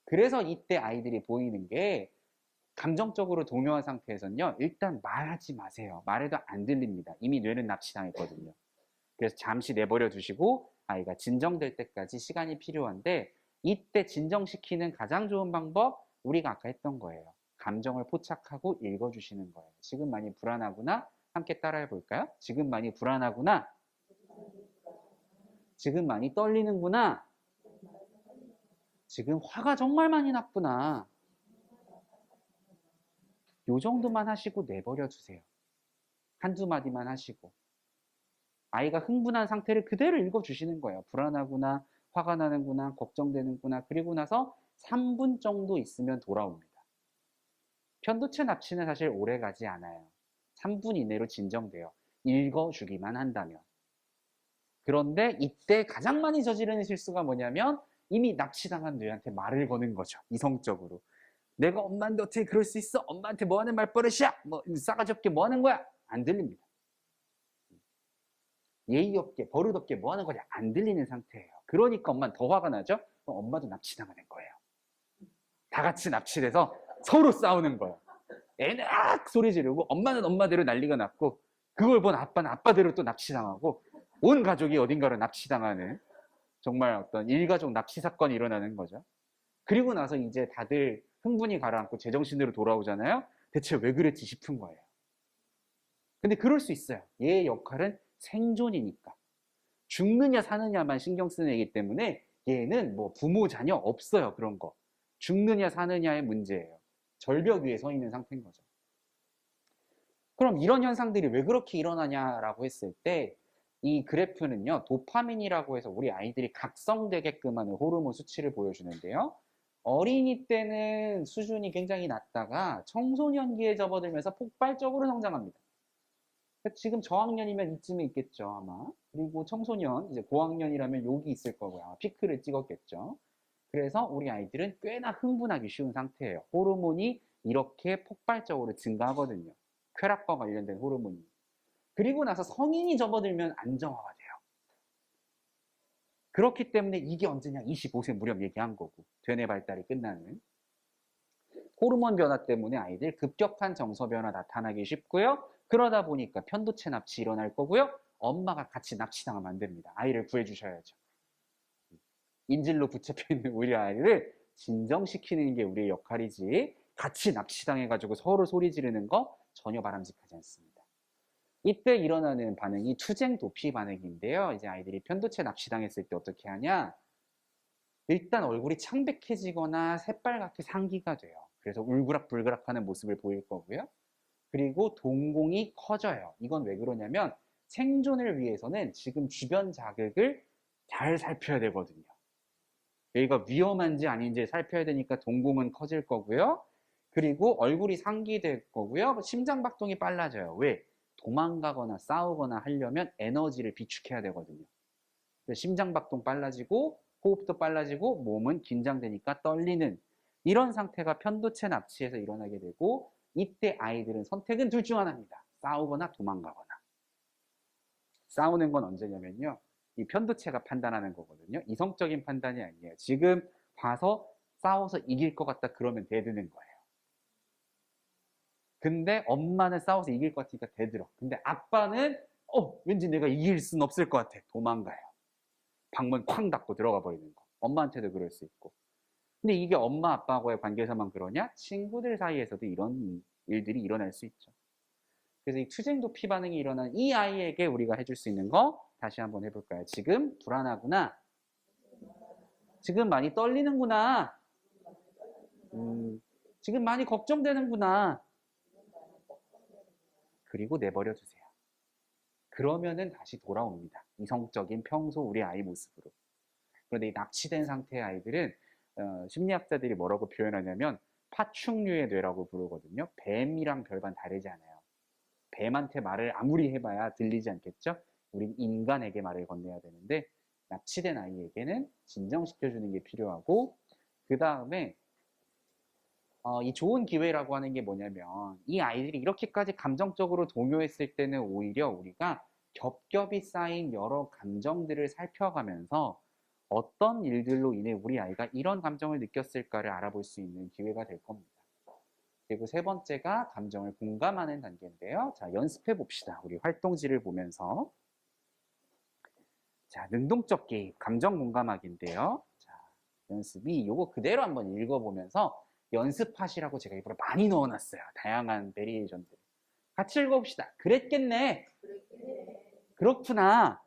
그래서 이때 아이들이 보이는 게 감정적으로 동요한 상태에서는요. 일단 말하지 마세요. 말해도 안 들립니다. 이미 뇌는 납치당했거든요. 그래서 잠시 내버려 두시고 아이가 진정될 때까지 시간이 필요한데 이때 진정시키는 가장 좋은 방법 우리가 아까 했던 거예요. 감정을 포착하고 읽어주시는 거예요. 지금 많이 불안하구나. 함께 따라해 볼까요? 지금 많이 불안하구나. 지금 많이 떨리는구나. 지금 화가 정말 많이 났구나. 요 정도만 하시고 내버려 두세요. 한두 마디만 하시고. 아이가 흥분한 상태를 그대로 읽어주시는 거예요. 불안하구나, 화가 나는구나, 걱정되는구나. 그리고 나서 3분 정도 있으면 돌아옵니다. 편도체 납치는 사실 오래 가지 않아요. 3분 이내로 진정돼요. 읽어주기만 한다면. 그런데 이때 가장 많이 저지르는 실수가 뭐냐면 이미 납치당한 뇌한테 말을 거는 거죠. 이성적으로. 내가 엄마인데 어떻게 그럴 수 있어? 엄마한테 뭐 하는 말버릇이야? 뭐 싸가지 없게 뭐 하는 거야? 안 들립니다. 예의 없게 버릇 없게 뭐 하는 거냐? 안 들리는 상태예요. 그러니까 엄마는 더 화가 나죠? 엄마도 납치당하는 거예요. 다 같이 납치돼서 서로 싸우는 거예요. 애는 악 소리 지르고 엄마는 엄마대로 난리가 났고 그걸 본 아빠는 아빠대로 또 납치당하고 온 가족이 어딘가로 납치당하는 정말 어떤 일가족 납치 사건이 일어나는 거죠. 그리고 나서 이제 다들 흥분이 가라앉고 제정신으로 돌아오잖아요. 대체 왜 그랬지 싶은 거예요. 근데 그럴 수 있어요. 얘의 역할은 생존이니까. 죽느냐 사느냐만 신경 쓰는 애이기 때문에 얘는 뭐 부모 자녀 없어요. 그런 거. 죽느냐 사느냐의 문제예요. 절벽 위에 서 있는 상태인 거죠. 그럼 이런 현상들이 왜 그렇게 일어나냐라고 했을 때 이 그래프는요. 도파민이라고 해서 우리 아이들이 각성되게끔 하는 호르몬 수치를 보여주는데요. 어린이 때는 수준이 굉장히 낮다가 청소년기에 접어들면서 폭발적으로 성장합니다. 지금 저학년이면 이쯤에 있겠죠, 아마. 그리고 청소년, 이제 고학년이라면 여기 있을 거고요. 아마 피크를 찍었겠죠. 그래서 우리 아이들은 꽤나 흥분하기 쉬운 상태예요. 호르몬이 이렇게 폭발적으로 증가하거든요. 쾌락과 관련된 호르몬이. 그리고 나서 성인이 접어들면 안정화가 돼요. 그렇기 때문에 이게 언제냐? 25세 무렵 얘기한 거고. 되뇌 발달이 끝나는. 호르몬 변화 때문에 아이들 급격한 정서 변화 나타나기 쉽고요. 그러다 보니까 편도체 납치 일어날 거고요. 엄마가 같이 납치당하면 안 됩니다. 아이를 구해주셔야죠. 인질로 붙잡혀 있는 우리 아이를 진정시키는 게 우리의 역할이지 같이 납치당해가지고 서로 소리 지르는 거 전혀 바람직하지 않습니다. 이때 일어나는 반응이 투쟁 도피 반응인데요. 이제 아이들이 편도체 납치당했을 때 어떻게 하냐? 일단 얼굴이 창백해지거나 새빨갛게 상기가 돼요. 그래서 울그락불그락하는 모습을 보일 거고요. 그리고 동공이 커져요. 이건 왜 그러냐면 생존을 위해서는 지금 주변 자극을 잘 살펴야 되거든요. 여기가 위험한지 아닌지 살펴야 되니까 동공은 커질 거고요. 그리고 얼굴이 상기될 거고요. 심장박동이 빨라져요. 왜? 도망가거나 싸우거나 하려면 에너지를 비축해야 되거든요. 심장박동 빨라지고 호흡도 빨라지고 몸은 긴장되니까 떨리는 이런 상태가 편도체 납치에서 일어나게 되고 이때 아이들은 선택은 둘 중 하나입니다. 싸우거나 도망가거나. 싸우는 건 언제냐면요. 이 편도체가 판단하는 거거든요. 이성적인 판단이 아니에요. 지금 봐서 싸워서 이길 것 같다 그러면 대드는 거예요. 근데 엄마는 싸워서 이길 것 같으니까 대들어. 근데 아빠는 왠지 내가 이길 순 없을 것 같아. 도망가요. 방문 쾅 닫고 들어가 버리는 거. 엄마한테도 그럴 수 있고. 근데 이게 엄마 아빠하고의 관계에서만 그러냐? 친구들 사이에서도 이런 일들이 일어날 수 있죠. 그래서 이 투쟁 도피 반응이 일어난 이 아이에게 우리가 해줄 수 있는 거 다시 한번 해볼까요? 지금 불안하구나. 지금 많이 떨리는구나. 지금 많이 걱정되는구나. 그리고 내버려 두세요. 그러면은 다시 돌아옵니다. 이성적인 평소 우리 아이 모습으로. 그런데 이 납치된 상태의 아이들은 심리학자들이 뭐라고 표현하냐면 파충류의 뇌라고 부르거든요. 뱀이랑 별반 다르지 않아요. 뱀한테 말을 아무리 해봐야 들리지 않겠죠? 우린 인간에게 말을 건네야 되는데 납치된 아이에게는 진정시켜주는 게 필요하고 그 다음에 이 좋은 기회라고 하는 게 뭐냐면 이 아이들이 이렇게까지 감정적으로 동요했을 때는 오히려 우리가 겹겹이 쌓인 여러 감정들을 살펴가면서 어떤 일들로 인해 우리 아이가 이런 감정을 느꼈을까를 알아볼 수 있는 기회가 될 겁니다. 그리고 세 번째가 감정을 공감하는 단계인데요. 자, 연습해 봅시다. 우리 활동지를 보면서. 자, 능동적 개입, 감정 공감하기인데요. 자, 연습이 요거 그대로 한번 읽어보면서 연습하시라고 제가 일부러 많이 넣어놨어요. 다양한 베리에이션들. 같이 읽어봅시다. 그랬겠네. 그렇구나.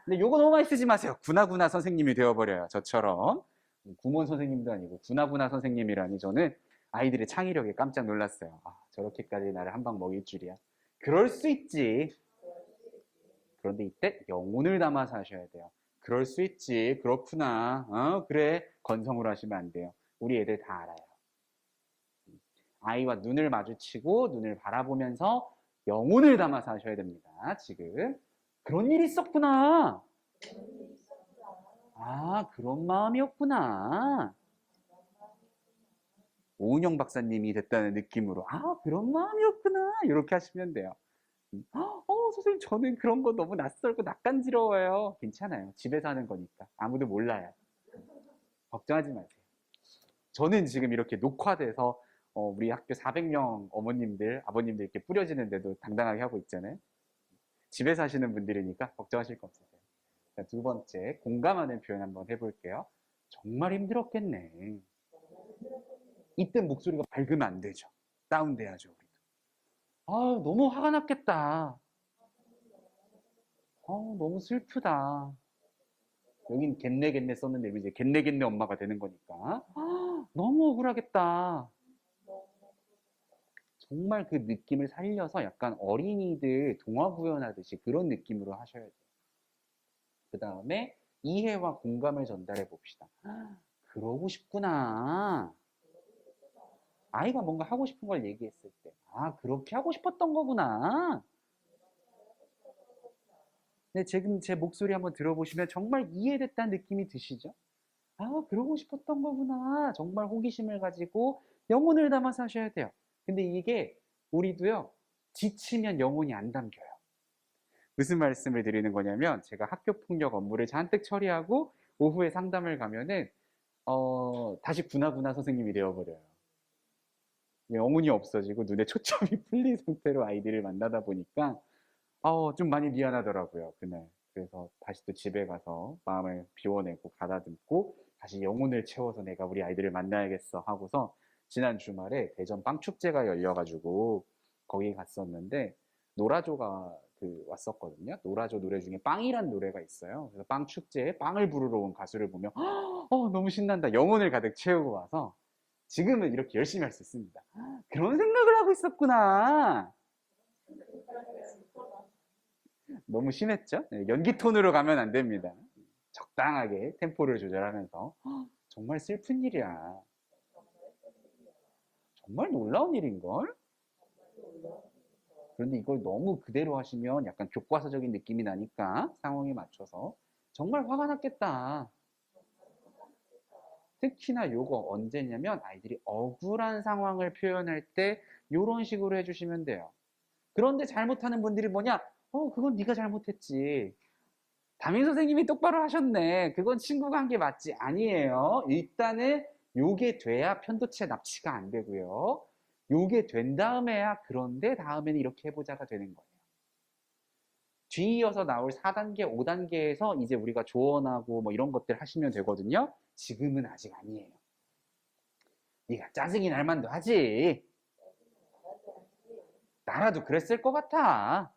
근데 요거 너무 많이 쓰지 마세요. 구나구나 선생님이 되어버려요. 저처럼. 구몬 선생님도 아니고 구나구나 선생님이라니 저는 아이들의 창의력에 깜짝 놀랐어요. 아, 저렇게까지 나를 한 방 먹일 줄이야. 그럴 수 있지. 그런데 이때 영혼을 담아서 하셔야 돼요. 그럴 수 있지. 그렇구나. 그래. 건성으로 하시면 안 돼요. 우리 애들 다 알아요. 아이와 눈을 마주치고 눈을 바라보면서 영혼을 담아서 하셔야 됩니다. 지금. 그런 일이 있었구나. 아, 그런 마음이었구나. 오은영 박사님이 됐다는 느낌으로, 아, 그런 마음이었구나. 이렇게 하시면 돼요. 선생님, 저는 그런 거 너무 낯설고 낯간지러워요. 괜찮아요. 집에서 하는 거니까. 아무도 몰라요. 걱정하지 마세요. 저는 지금 이렇게 녹화돼서 우리 학교 400명 어머님들, 아버님들 이렇게 뿌려지는데도 당당하게 하고 있잖아요. 집에서 하시는 분들이니까 걱정하실 거 없으세요. 자, 두 번째, 공감하는 표현 한번 해볼게요. 정말 힘들었겠네. 이때 목소리가 밝으면 안 되죠. 다운돼야죠, 우리도. 아, 너무 화가 났겠다. 너무 슬프다. 여긴 겟네겟네 썼는데 이제 겟네겟네 엄마가 되는 거니까. 너무 억울하겠다. 정말 그 느낌을 살려서 약간 어린이들 동화 구연하듯이 그런 느낌으로 하셔야 돼요. 그 다음에 이해와 공감을 전달해 봅시다. 그러고 싶구나. 아이가 뭔가 하고 싶은 걸 얘기했을 때, 아, 그렇게 하고 싶었던 거구나. 근데 지금 제 목소리 한번 들어보시면 정말 이해됐다는 느낌이 드시죠? 아, 그러고 싶었던 거구나. 정말 호기심을 가지고 영혼을 담아서 하셔야 돼요. 근데 이게 우리도요, 지치면 영혼이 안 담겨요. 무슨 말씀을 드리는 거냐면, 제가 학교 폭력 업무를 잔뜩 처리하고 오후에 상담을 가면은, 다시 구나구나 선생님이 되어버려요. 영혼이 없어지고 눈에 초점이 풀린 상태로 아이들을 만나다 보니까, 좀 많이 미안하더라고요, 그날. 그래서 다시 또 집에 가서 마음을 비워내고 가다듬고 다시 영혼을 채워서 내가 우리 아이들을 만나야겠어 하고서 지난 주말에 대전 빵축제가 열려가지고 거기 갔었는데 노라조가 왔었거든요. 노라조 노래 중에 빵이란 노래가 있어요. 그래서 빵축제에 빵을 부르러 온 가수를 보며 너무 신난다. 영혼을 가득 채우고 와서 지금은 이렇게 열심히 할 수 있습니다. 그런 생각을 하고 있었구나. 너무 심했죠? 네, 연기 톤으로 가면 안 됩니다. 적당하게 템포를 조절하면서 정말 슬픈 일이야. 정말 놀라운 일인걸? 그런데 이걸 너무 그대로 하시면 약간 교과서적인 느낌이 나니까 상황에 맞춰서 정말 화가 났겠다. 특히나 요거 언제냐면 아이들이 억울한 상황을 표현할 때 요런 식으로 해주시면 돼요. 그런데 잘못하는 분들이 뭐냐? 그건 네가 잘못했지. 담임 선생님이 똑바로 하셨네. 그건 친구가 한 게 맞지. 아니에요. 일단은 요게 돼야 편도체 납치가 안 되고요. 요게 된 다음에야 그런데 다음에는 이렇게 해보자가 되는 거예요. 뒤이어서 나올 4단계, 5단계에서 이제 우리가 조언하고 뭐 이런 것들 하시면 되거든요. 지금은 아직 아니에요. 네가 짜증이 날 만도 하지. 나라도 그랬을 것 같아.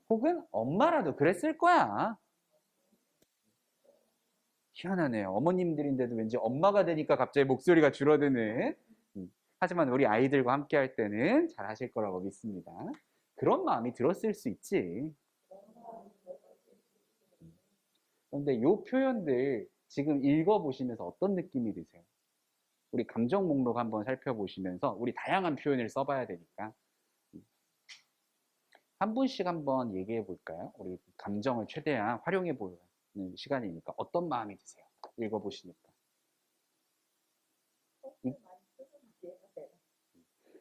혹은 엄마라도 그랬을 거야. 희한하네요. 어머님들인데도 왠지 엄마가 되니까 갑자기 목소리가 줄어드는. 하지만 우리 아이들과 함께 할 때는 잘 하실 거라고 믿습니다. 그런 마음이 들었을 수 있지. 그런데 이 표현들 지금 읽어보시면서 어떤 느낌이 드세요? 우리 감정 목록 한번 살펴보시면서 우리 다양한 표현을 써봐야 되니까 한 분씩 한번 얘기해 볼까요? 우리 감정을 최대한 활용해 보는 시간이니까 어떤 마음이 드세요? 읽어보시니까.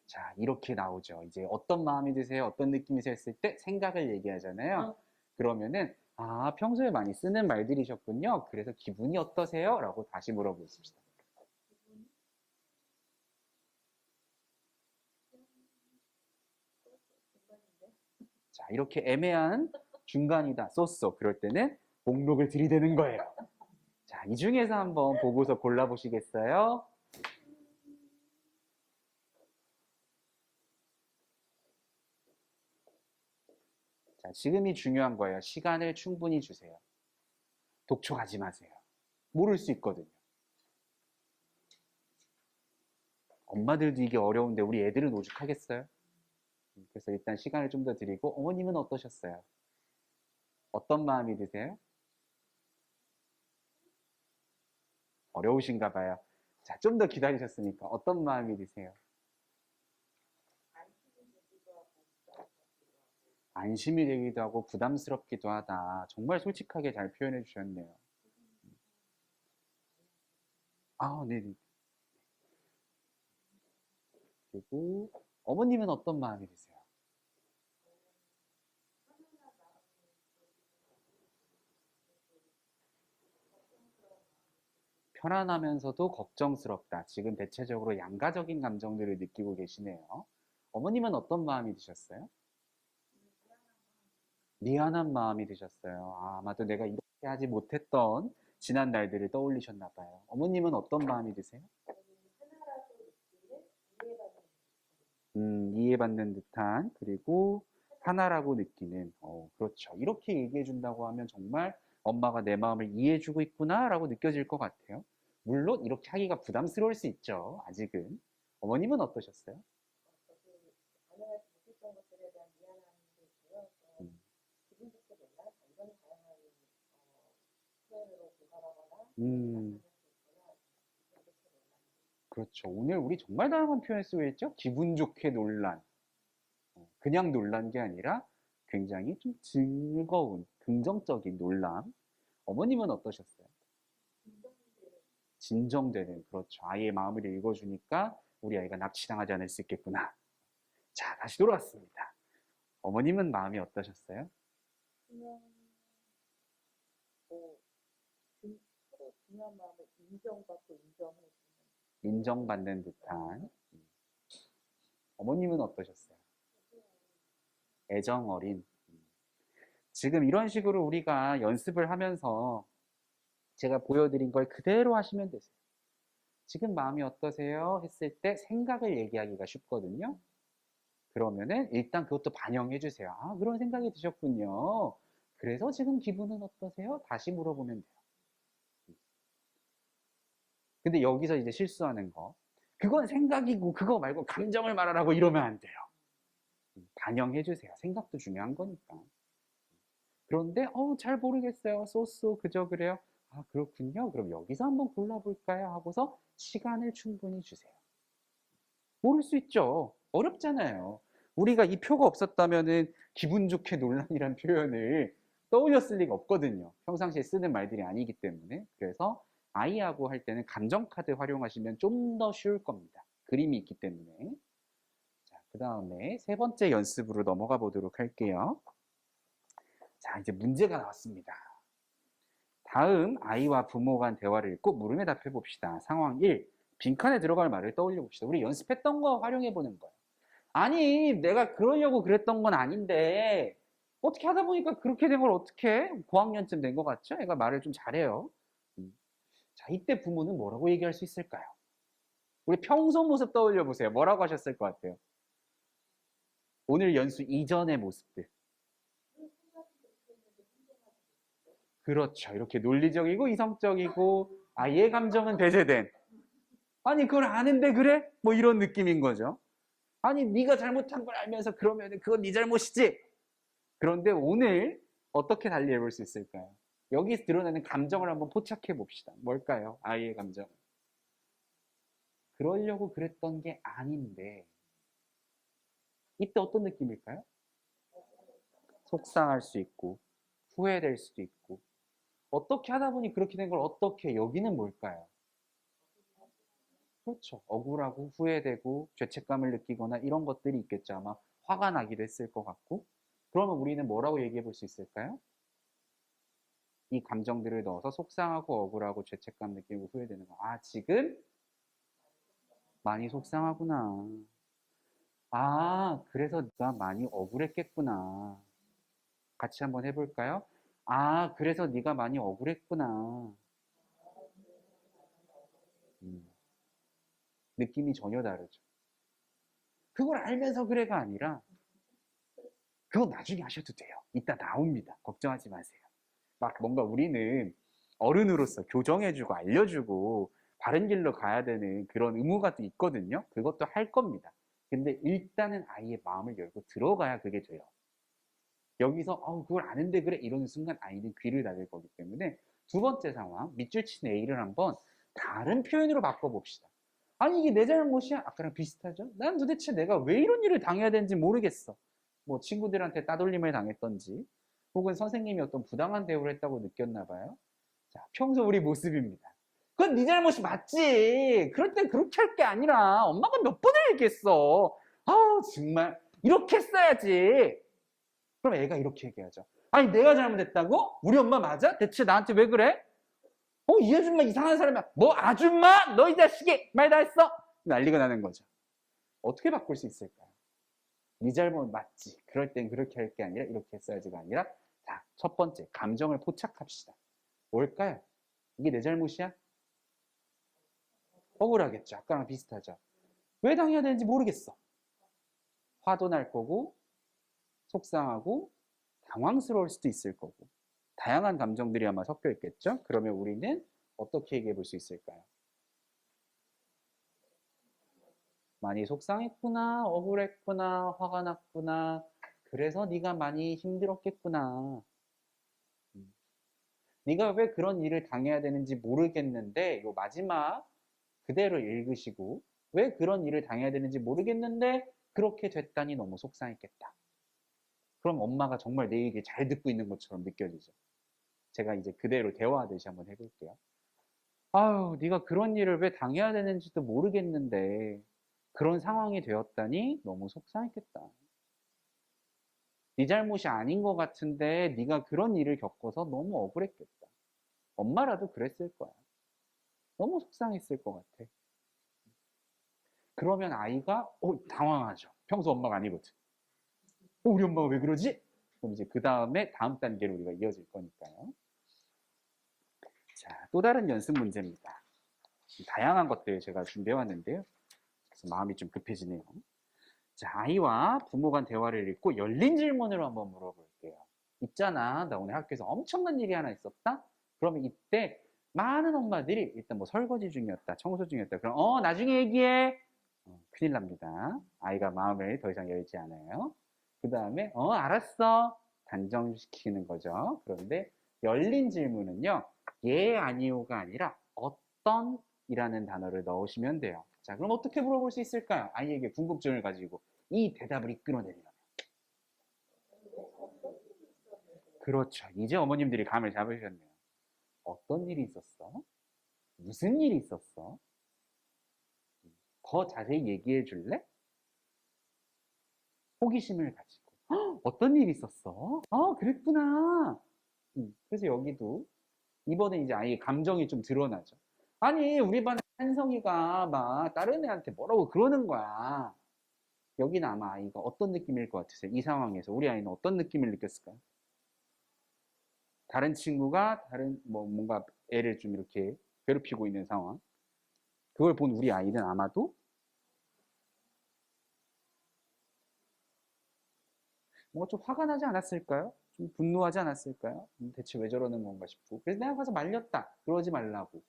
자, 이렇게 나오죠. 이제 어떤 마음이 드세요? 어떤 느낌이세요? 했을 때 생각을 얘기하잖아요. 그러면은, 아, 평소에 많이 쓰는 말들이셨군요. 그래서 기분이 어떠세요? 라고 다시 물어보십시다. 자, 이렇게 애매한 중간이다, 쏘쏘. 그럴 때는 목록을 들이대는 거예요. 자, 이 중에서 한번 보고서 골라보시겠어요? 자, 지금이 중요한 거예요. 시간을 충분히 주세요. 독촉하지 마세요. 모를 수 있거든요. 엄마들도 이게 어려운데 우리 애들은 오죽하겠어요? 그래서 일단 시간을 좀 더 드리고 어머님은 어떠셨어요? 어떤 마음이 드세요? 어려우신가 봐요. 자, 좀 더 기다리셨으니까 어떤 마음이 드세요? 안심이 되기도 하고 부담스럽기도 하다. 정말 솔직하게 잘 표현해 주셨네요. 아, 네네. 그리고 어머님은 어떤 마음이 드세요? 편안하면서도 걱정스럽다. 지금 대체적으로 양가적인 감정들을 느끼고 계시네요. 어머님은 어떤 마음이 드셨어요? 미안한 마음이 드셨어요. 아, 아마도 내가 이렇게 하지 못했던 지난 날들을 떠올리셨나 봐요. 어머님은 어떤 마음이 드세요? 하나라도 느끼는 이해받는 이해받는 듯한, 그리고 하나라고 느끼는, 그렇죠. 이렇게 얘기해 준다고 하면 정말 엄마가 내 마음을 이해해 주고 있구나라고 느껴질 것 같아요. 물론 이렇게 하기가 부담스러울 수 있죠. 아직은. 어머님은 어떠셨어요? 것이 가능하지 못했던 것들에 대한 미안함도 있고요. 또 음, 기분 좋게 놀라 이런 다양한 표현으로 고발하거나 음, 반응할 수 있구나. 이렇게 놀랍니다. 그렇죠. 오늘 우리 정말 다양한 표현 쓰고 있죠? 기분 좋게 놀란. 그냥 놀란 게 아니라 굉장히 좀 즐거운, 긍정적인 놀람. 어머님은 어떠셨어요? 진정되는, 그렇죠. 아이의 마음을 읽어주니까 우리 아이가 납치당하지 않을 수 있겠구나. 자, 다시 돌아왔습니다. 어머님은 마음이 어떠셨어요? 그냥 뭐 서로 중요한 마음을 인정받고 인정해주는 인정받는 듯한. 어머님은 어떠셨어요? 애정 어린. 지금 이런 식으로 우리가 연습을 하면서 제가 보여드린 걸 그대로 하시면 되세요. 지금 마음이 어떠세요? 했을 때 생각을 얘기하기가 쉽거든요. 그러면은 일단 그것도 반영해 주세요. 아, 그런 생각이 드셨군요. 그래서 지금 기분은 어떠세요? 다시 물어보면 돼요. 근데 여기서 이제 실수하는 거. 그건 생각이고 그거 말고 감정을 말하라고 이러면 안 돼요. 반영해 주세요. 생각도 중요한 거니까. 그런데 잘 모르겠어요. 쏘쏘 그저 그래요. 아, 그렇군요. 그럼 여기서 한번 골라볼까요? 하고서 시간을 충분히 주세요. 모를 수 있죠. 어렵잖아요. 우리가 이 표가 없었다면은 기분 좋게 논란이란 표현을 떠올렸을 리가 없거든요. 평상시에 쓰는 말들이 아니기 때문에. 그래서 아이하고 할 때는 감정카드 활용하시면 좀 더 쉬울 겁니다. 그림이 있기 때문에. 자, 그 다음에 세 번째 연습으로 넘어가 보도록 할게요. 자, 이제 문제가 나왔습니다. 다음 아이와 부모 간 대화를 읽고 물음에 답해 봅시다. 상황 1. 빈칸에 들어갈 말을 떠올려 봅시다. 우리 연습했던 거 활용해 보는 거예요. 아니, 내가 그러려고 그랬던 건 아닌데, 어떻게 하다 보니까 그렇게 된 걸 어떻게 고학년쯤 된 것 같죠? 애가 말을 좀 잘해요. 자, 이때 부모는 뭐라고 얘기할 수 있을까요? 우리 평소 모습 떠올려 보세요. 뭐라고 하셨을 것 같아요? 오늘 연수 이전의 모습들. 그렇죠. 이렇게 논리적이고 이성적이고 아이의 감정은 배제된. 아니, 그걸 아는데 그래? 뭐 이런 느낌인 거죠. 아니, 네가 잘못한 걸 알면서 그러면 그건 네 잘못이지. 그런데 오늘 어떻게 달리해 볼 수 있을까요? 여기서 드러나는 감정을 한번 포착해 봅시다. 뭘까요? 아이의 감정. 그러려고 그랬던 게 아닌데, 이때 어떤 느낌일까요? 속상할 수 있고, 후회될 수도 있고, 어떻게 하다 보니 그렇게 된 걸 어떻게, 여기는 뭘까요? 그렇죠. 억울하고 후회되고 죄책감을 느끼거나 이런 것들이 있겠죠. 아마 화가 나기도 했을 것 같고. 그러면 우리는 뭐라고 얘기해 볼 수 있을까요? 이 감정들을 넣어서 속상하고 억울하고 죄책감 느끼고 후회되는 거. 아, 지금 많이 속상하구나. 아, 그래서 네가 많이 억울했겠구나. 같이 한번 해볼까요? 아, 그래서 네가 많이 억울했구나. 음, 느낌이 전혀 다르죠. 그걸 알면서 그래가 아니라 그건 나중에 하셔도 돼요. 이따 나옵니다. 걱정하지 마세요. 막 뭔가 우리는 어른으로서 교정해주고 알려주고 바른 길로 가야 되는 그런 의무가 또 있거든요. 그것도 할 겁니다. 근데 일단은 아이의 마음을 열고 들어가야 그게 돼요. 여기서 그걸 아는데 그래 이러는 순간 아이는 귀를 닫을 거기 때문에 두 번째 상황 밑줄 친 A를 한번 다른 표현으로 바꿔봅시다. 아니 이게 내 잘못이야? 아까랑 비슷하죠? 난 도대체 내가 왜 이런 일을 당해야 되는지 모르겠어. 뭐 친구들한테 따돌림을 당했던지 혹은 선생님이 어떤 부당한 대우를 했다고 느꼈나 봐요. 자, 평소 우리 모습입니다. 그건 네 잘못이 맞지. 그럴 땐 그렇게 할 게 아니라 엄마가 몇 번을 얘기했어. 아, 정말 이렇게 써야지. 그럼 애가 이렇게 얘기하죠. 아니, 내가 잘못했다고? 우리 엄마 맞아? 대체 나한테 왜 그래? 이 아줌마 이상한 사람이야. 뭐 아줌마? 너 이 자식이 말 다 했어? 난리가 나는 거죠. 어떻게 바꿀 수 있을까요? 네 잘못 맞지. 그럴 땐 그렇게 할 게 아니라 이렇게 했어야지가 아니라, 자, 첫 번째 감정을 포착합시다. 뭘까요? 이게 내 잘못이야? 억울하겠죠. 아까랑 비슷하죠. 왜 당해야 되는지 모르겠어. 화도 날 거고, 속상하고, 당황스러울 수도 있을 거고, 다양한 감정들이 아마 섞여 있겠죠. 그러면 우리는 어떻게 얘기해 볼 수 있을까요? 많이 속상했구나, 억울했구나, 화가 났구나, 그래서 네가 많이 힘들었겠구나. 네가 왜 그런 일을 당해야 되는지 모르겠는데, 요 마지막 그대로 읽으시고, 왜 그런 일을 당해야 되는지 모르겠는데 그렇게 됐다니 너무 속상했겠다. 그럼 엄마가 정말 내 얘기 잘 듣고 있는 것처럼 느껴지죠. 제가 이제 그대로 대화하듯이 한번 해볼게요. 아유, 네가 그런 일을 왜 당해야 되는지도 모르겠는데 그런 상황이 되었다니 너무 속상했겠다. 네 잘못이 아닌 것 같은데 네가 그런 일을 겪어서 너무 억울했겠다. 엄마라도 그랬을 거야. 너무 속상했을 것 같아. 그러면 아이가 당황하죠. 평소 엄마가 아니거든. 우리 엄마가 왜 그러지? 그럼 이제 그 다음에 다음 단계로 우리가 이어질 거니까요. 자, 또 다른 연습 문제입니다. 다양한 것들 제가 준비해 왔는데요. 그래서 마음이 좀 급해지네요. 자, 아이와 부모 간 대화를 읽고 열린 질문으로 한번 물어볼게요. 있잖아, 나 오늘 학교에서 엄청난 일이 하나 있었다? 그러면 이때 많은 엄마들이 일단 뭐 설거지 중이었다, 청소 중이었다. 그럼 나중에 얘기해. 큰일 납니다. 아이가 마음을 더 이상 열지 않아요. 그 다음에 알았어. 단정시키는 거죠. 그런데 열린 질문은요. 예, 아니요가 아니라 어떤 이라는 단어를 넣으시면 돼요. 자, 그럼 어떻게 물어볼 수 있을까요? 아이에게 궁금증을 가지고 이 대답을 이끌어내려면. 그렇죠. 이제 어머님들이 감을 잡으셨네요. 어떤 일이 있었어? 무슨 일이 있었어? 더 자세히 얘기해 줄래? 호기심을 가지고. 어떤 일이 있었어? 그랬구나. 그래서 여기도 이번에 이제 아예 감정이 좀 드러나죠. 아니, 우리 반에 한성이가 막 다른 애한테 뭐라고 그러는 거야. 여기는 아마 아이가 어떤 느낌일 것 같으세요? 이 상황에서 우리 아이는 어떤 느낌을 느꼈을까요? 다른 친구가 다른 뭔가 애를 좀 이렇게 괴롭히고 있는 상황. 그걸 본 우리 아이는 아마도 뭔가 좀 화가 나지 않았을까요? 좀 분노하지 않았을까요? 대체 왜 저러는 건가 싶고. 그래서 내가 가서 말렸다. 그러지 말라고.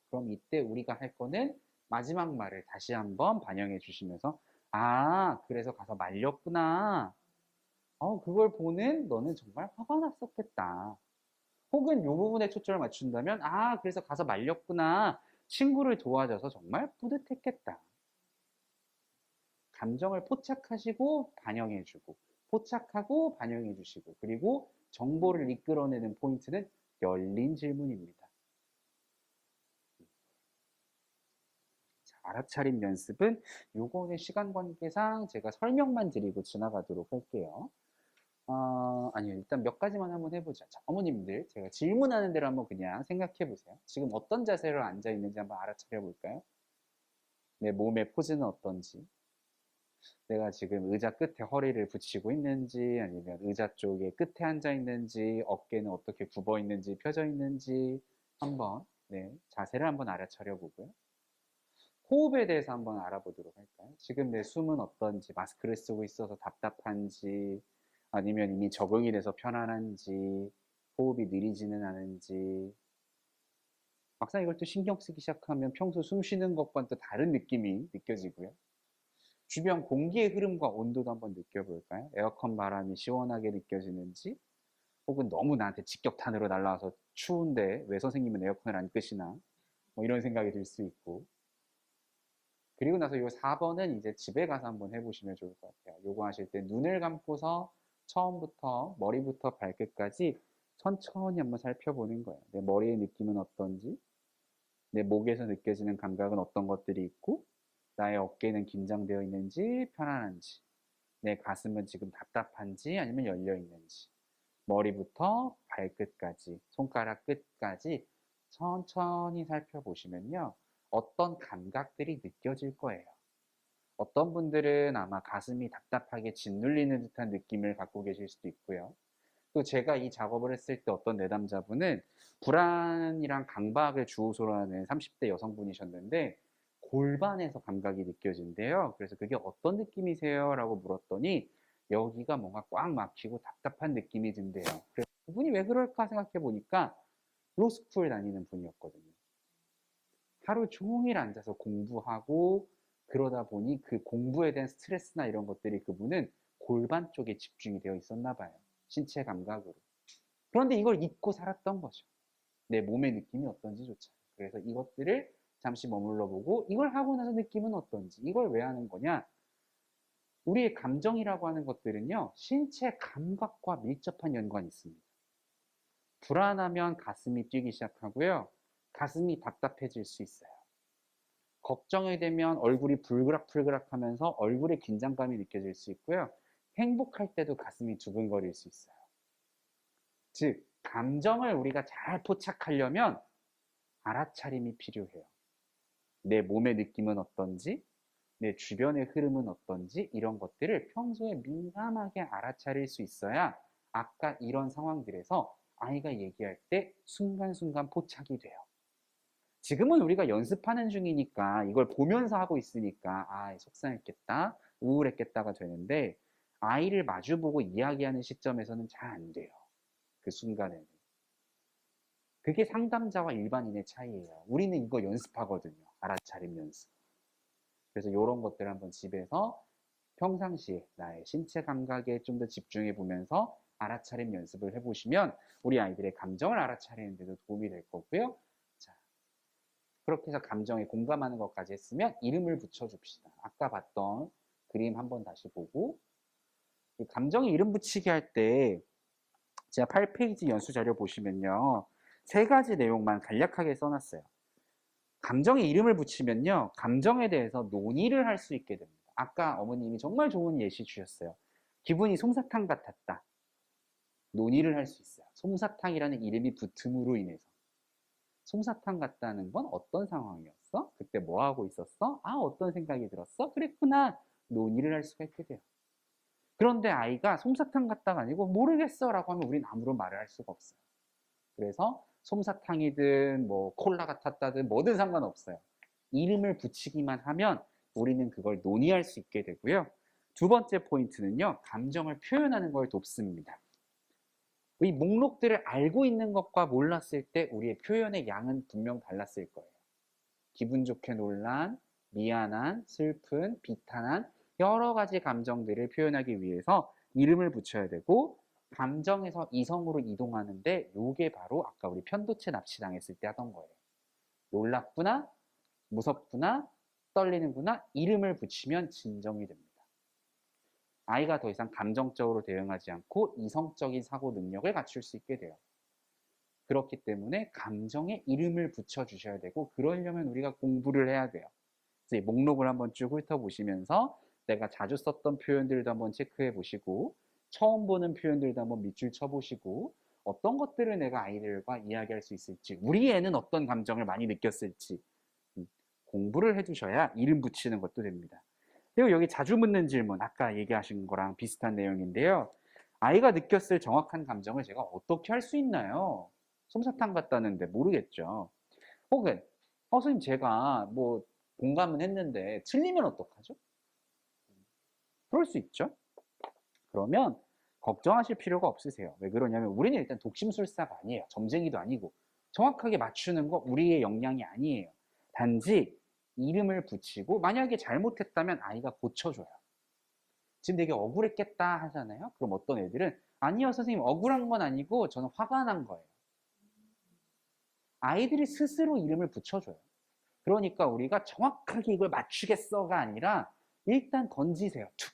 그럼 이때 우리가 할 거는 마지막 말을 다시 한번 반영해 주시면서 그래서 가서 말렸구나. 그걸 보는 너는 정말 화가 났었겠다. 혹은 이 부분에 초점을 맞춘다면 그래서 가서 말렸구나. 친구를 도와줘서 정말 뿌듯했겠다. 감정을 포착하시고 반영해주고 포착하고 반영해주시고 그리고 정보를 이끌어내는 포인트는 열린 질문입니다. 자, 알아차림 연습은 요거는 시간 관계상 제가 설명만 드리고 지나가도록 할게요. 아니요. 일단 몇 가지만 한번 해보자. 자, 어머님들, 제가 질문하는 대로 한번 그냥 생각해 보세요. 지금 어떤 자세로 앉아 있는지 한번 알아차려 볼까요? 내 몸의 포즈는 어떤지. 내가 지금 의자 끝에 허리를 붙이고 있는지, 아니면 의자 쪽에 끝에 앉아 있는지, 어깨는 어떻게 굽어 있는지, 펴져 있는지, 한번, 네, 자세를 한번 알아차려 보고요. 호흡에 대해서 한번 알아보도록 할까요? 지금 내 숨은 어떤지, 마스크를 쓰고 있어서 답답한지, 아니면 이미 적응이 돼서 편안한지, 호흡이 느리지는 않은지. 막상 이걸 또 신경 쓰기 시작하면 평소 숨 쉬는 것과는 또 다른 느낌이 느껴지고요. 주변 공기의 흐름과 온도도 한번 느껴볼까요? 에어컨 바람이 시원하게 느껴지는지, 혹은 너무 나한테 직격탄으로 날라와서 추운데 왜 선생님은 에어컨을 안 끄시나? 뭐 이런 생각이 들 수 있고. 그리고 나서 이 4번은 이제 집에 가서 한번 해보시면 좋을 것 같아요. 요거 하실 때 눈을 감고서 처음부터 머리부터 발끝까지 천천히 한번 살펴보는 거예요. 내 머리의 느낌은 어떤지, 내 목에서 느껴지는 감각은 어떤 것들이 있고, 나의 어깨는 긴장되어 있는지 편안한지, 내 가슴은 지금 답답한지 아니면 열려 있는지, 머리부터 발끝까지, 손가락 끝까지 천천히 살펴보시면요. 어떤 감각들이 느껴질 거예요. 어떤 분들은 아마 가슴이 답답하게 짓눌리는 듯한 느낌을 갖고 계실 수도 있고요. 또 제가 이 작업을 했을 때 어떤 내담자분은 불안이랑 강박을 주호소로 하는 30대 여성분이셨는데 골반에서 감각이 느껴진대요. 그래서 그게 어떤 느낌이세요? 라고 물었더니 여기가 뭔가 꽉 막히고 답답한 느낌이 든대요. 그래서 그분이 왜 그럴까 생각해 보니까 로스쿨 다니는 분이었거든요. 하루 종일 앉아서 공부하고 그러다 보니 그 공부에 대한 스트레스나 이런 것들이 그분은 골반 쪽에 집중이 되어 있었나 봐요. 신체 감각으로. 그런데 이걸 잊고 살았던 거죠. 내 몸의 느낌이 어떤지조차. 그래서 이것들을 잠시 머물러 보고 이걸 하고 나서 느낌은 어떤지, 이걸 왜 하는 거냐? 우리의 감정이라고 하는 것들은요, 신체 감각과 밀접한 연관이 있습니다. 불안하면 가슴이 뛰기 시작하고요. 가슴이 답답해질 수 있어요. 걱정이 되면 얼굴이 불그락불그락 하면서 얼굴에 긴장감이 느껴질 수 있고요. 행복할 때도 가슴이 두근거릴 수 있어요. 즉, 감정을 우리가 잘 포착하려면 알아차림이 필요해요. 내 몸의 느낌은 어떤지, 내 주변의 흐름은 어떤지 이런 것들을 평소에 민감하게 알아차릴 수 있어야 아까 이런 상황들에서 아이가 얘기할 때 순간순간 포착이 돼요. 지금은 우리가 연습하는 중이니까 이걸 보면서 하고 있으니까 아, 속상했겠다, 우울했겠다가 되는데 아이를 마주보고 이야기하는 시점에서는 잘 안 돼요. 그 순간에는. 그게 상담자와 일반인의 차이예요. 우리는 이거 연습하거든요. 알아차림 연습. 그래서 이런 것들 한번 집에서 평상시에 나의 신체 감각에 좀 더 집중해 보면서 알아차림 연습을 해보시면 우리 아이들의 감정을 알아차리는 데도 도움이 될 거고요. 자, 그렇게 해서 감정에 공감하는 것까지 했으면 이름을 붙여줍시다. 아까 봤던 그림 한번 다시 보고 감정에 이름 붙이기 할 때 제가 8페이지 연수 자료 보시면요. 3가지 내용만 간략하게 써놨어요. 감정에 이름을 붙이면요. 감정에 대해서 논의를 할 수 있게 됩니다. 아까 어머님이 정말 좋은 예시 주셨어요. 기분이 솜사탕 같았다. 논의를 할 수 있어요. 솜사탕이라는 이름이 붙음으로 인해서. 솜사탕 같다는 건 어떤 상황이었어? 그때 뭐 하고 있었어? 아, 어떤 생각이 들었어? 그랬구나. 논의를 할 수가 있게 돼요. 그런데 아이가 솜사탕 같다가 아니고 모르겠어 라고 하면 우린 아무런 말을 할 수가 없어요. 그래서 솜사탕이든 뭐 콜라 같았다든 뭐든 상관없어요. 이름을 붙이기만 하면 우리는 그걸 논의할 수 있게 되고요. 2번째 포인트는요. 감정을 표현하는 걸 돕습니다. 이 목록들을 알고 있는 것과 몰랐을 때 우리의 표현의 양은 분명 달랐을 거예요. 기분 좋게 놀란, 미안한, 슬픈, 비탄한 여러 가지 감정들을 표현하기 위해서 이름을 붙여야 되고 감정에서 이성으로 이동하는데 이게 바로 아까 우리 편도체 납치당했을 때 하던 거예요. 놀랍구나, 무섭구나, 떨리는구나 이름을 붙이면 진정이 됩니다. 아이가 더 이상 감정적으로 대응하지 않고 이성적인 사고 능력을 갖출 수 있게 돼요. 그렇기 때문에 감정에 이름을 붙여주셔야 되고 그러려면 우리가 공부를 해야 돼요. 그래서 이 목록을 한번 쭉 훑어보시면서 내가 자주 썼던 표현들도 한번 체크해 보시고 처음 보는 표현들도 한번 밑줄 쳐보시고 어떤 것들을 내가 아이들과 이야기할 수 있을지 우리 애는 어떤 감정을 많이 느꼈을지 공부를 해두셔야 이름 붙이는 것도 됩니다. 그리고 여기 자주 묻는 질문 아까 얘기하신 거랑 비슷한 내용인데요. 아이가 느꼈을 정확한 감정을 제가 어떻게 할 수 있나요? 솜사탕 같다는데 모르겠죠. 혹은 선생님 제가 뭐 공감은 했는데 틀리면 어떡하죠? 그럴 수 있죠. 그러면 걱정하실 필요가 없으세요. 왜 그러냐면 우리는 일단 독심술사가 아니에요. 점쟁이도 아니고 정확하게 맞추는 거 우리의 역량이 아니에요. 단지 이름을 붙이고 만약에 잘못했다면 아이가 고쳐줘요. 지금 되게 억울했겠다 하잖아요. 그럼 어떤 애들은 아니요 선생님 억울한 건 아니고 저는 화가 난 거예요. 아이들이 스스로 이름을 붙여줘요. 그러니까 우리가 정확하게 이걸 맞추겠어가 아니라 일단 던지세요. 툭.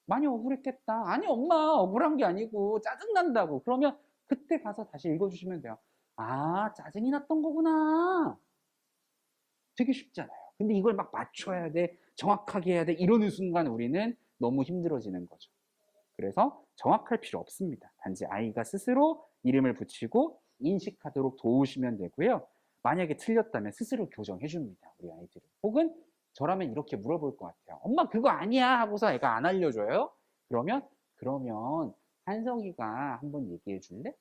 많이 억울했겠다. 아니 엄마 억울한 게 아니고 짜증난다고. 그러면 그때 가서 다시 읽어주시면 돼요. 아 짜증이 났던 거구나. 되게 쉽잖아요. 근데 이걸 막 맞춰야 돼, 정확하게 해야 돼, 이러는 순간 우리는 너무 힘들어지는 거죠. 그래서 정확할 필요 없습니다. 단지 아이가 스스로 이름을 붙이고 인식하도록 도우시면 되고요. 만약에 틀렸다면 스스로 교정해 줍니다. 우리 아이들은. 혹은 저라면 이렇게 물어볼 것 같아요. 엄마 그거 아니야 하고서 애가 안 알려줘요. 그러면 한석이가 한번 얘기해 줄래?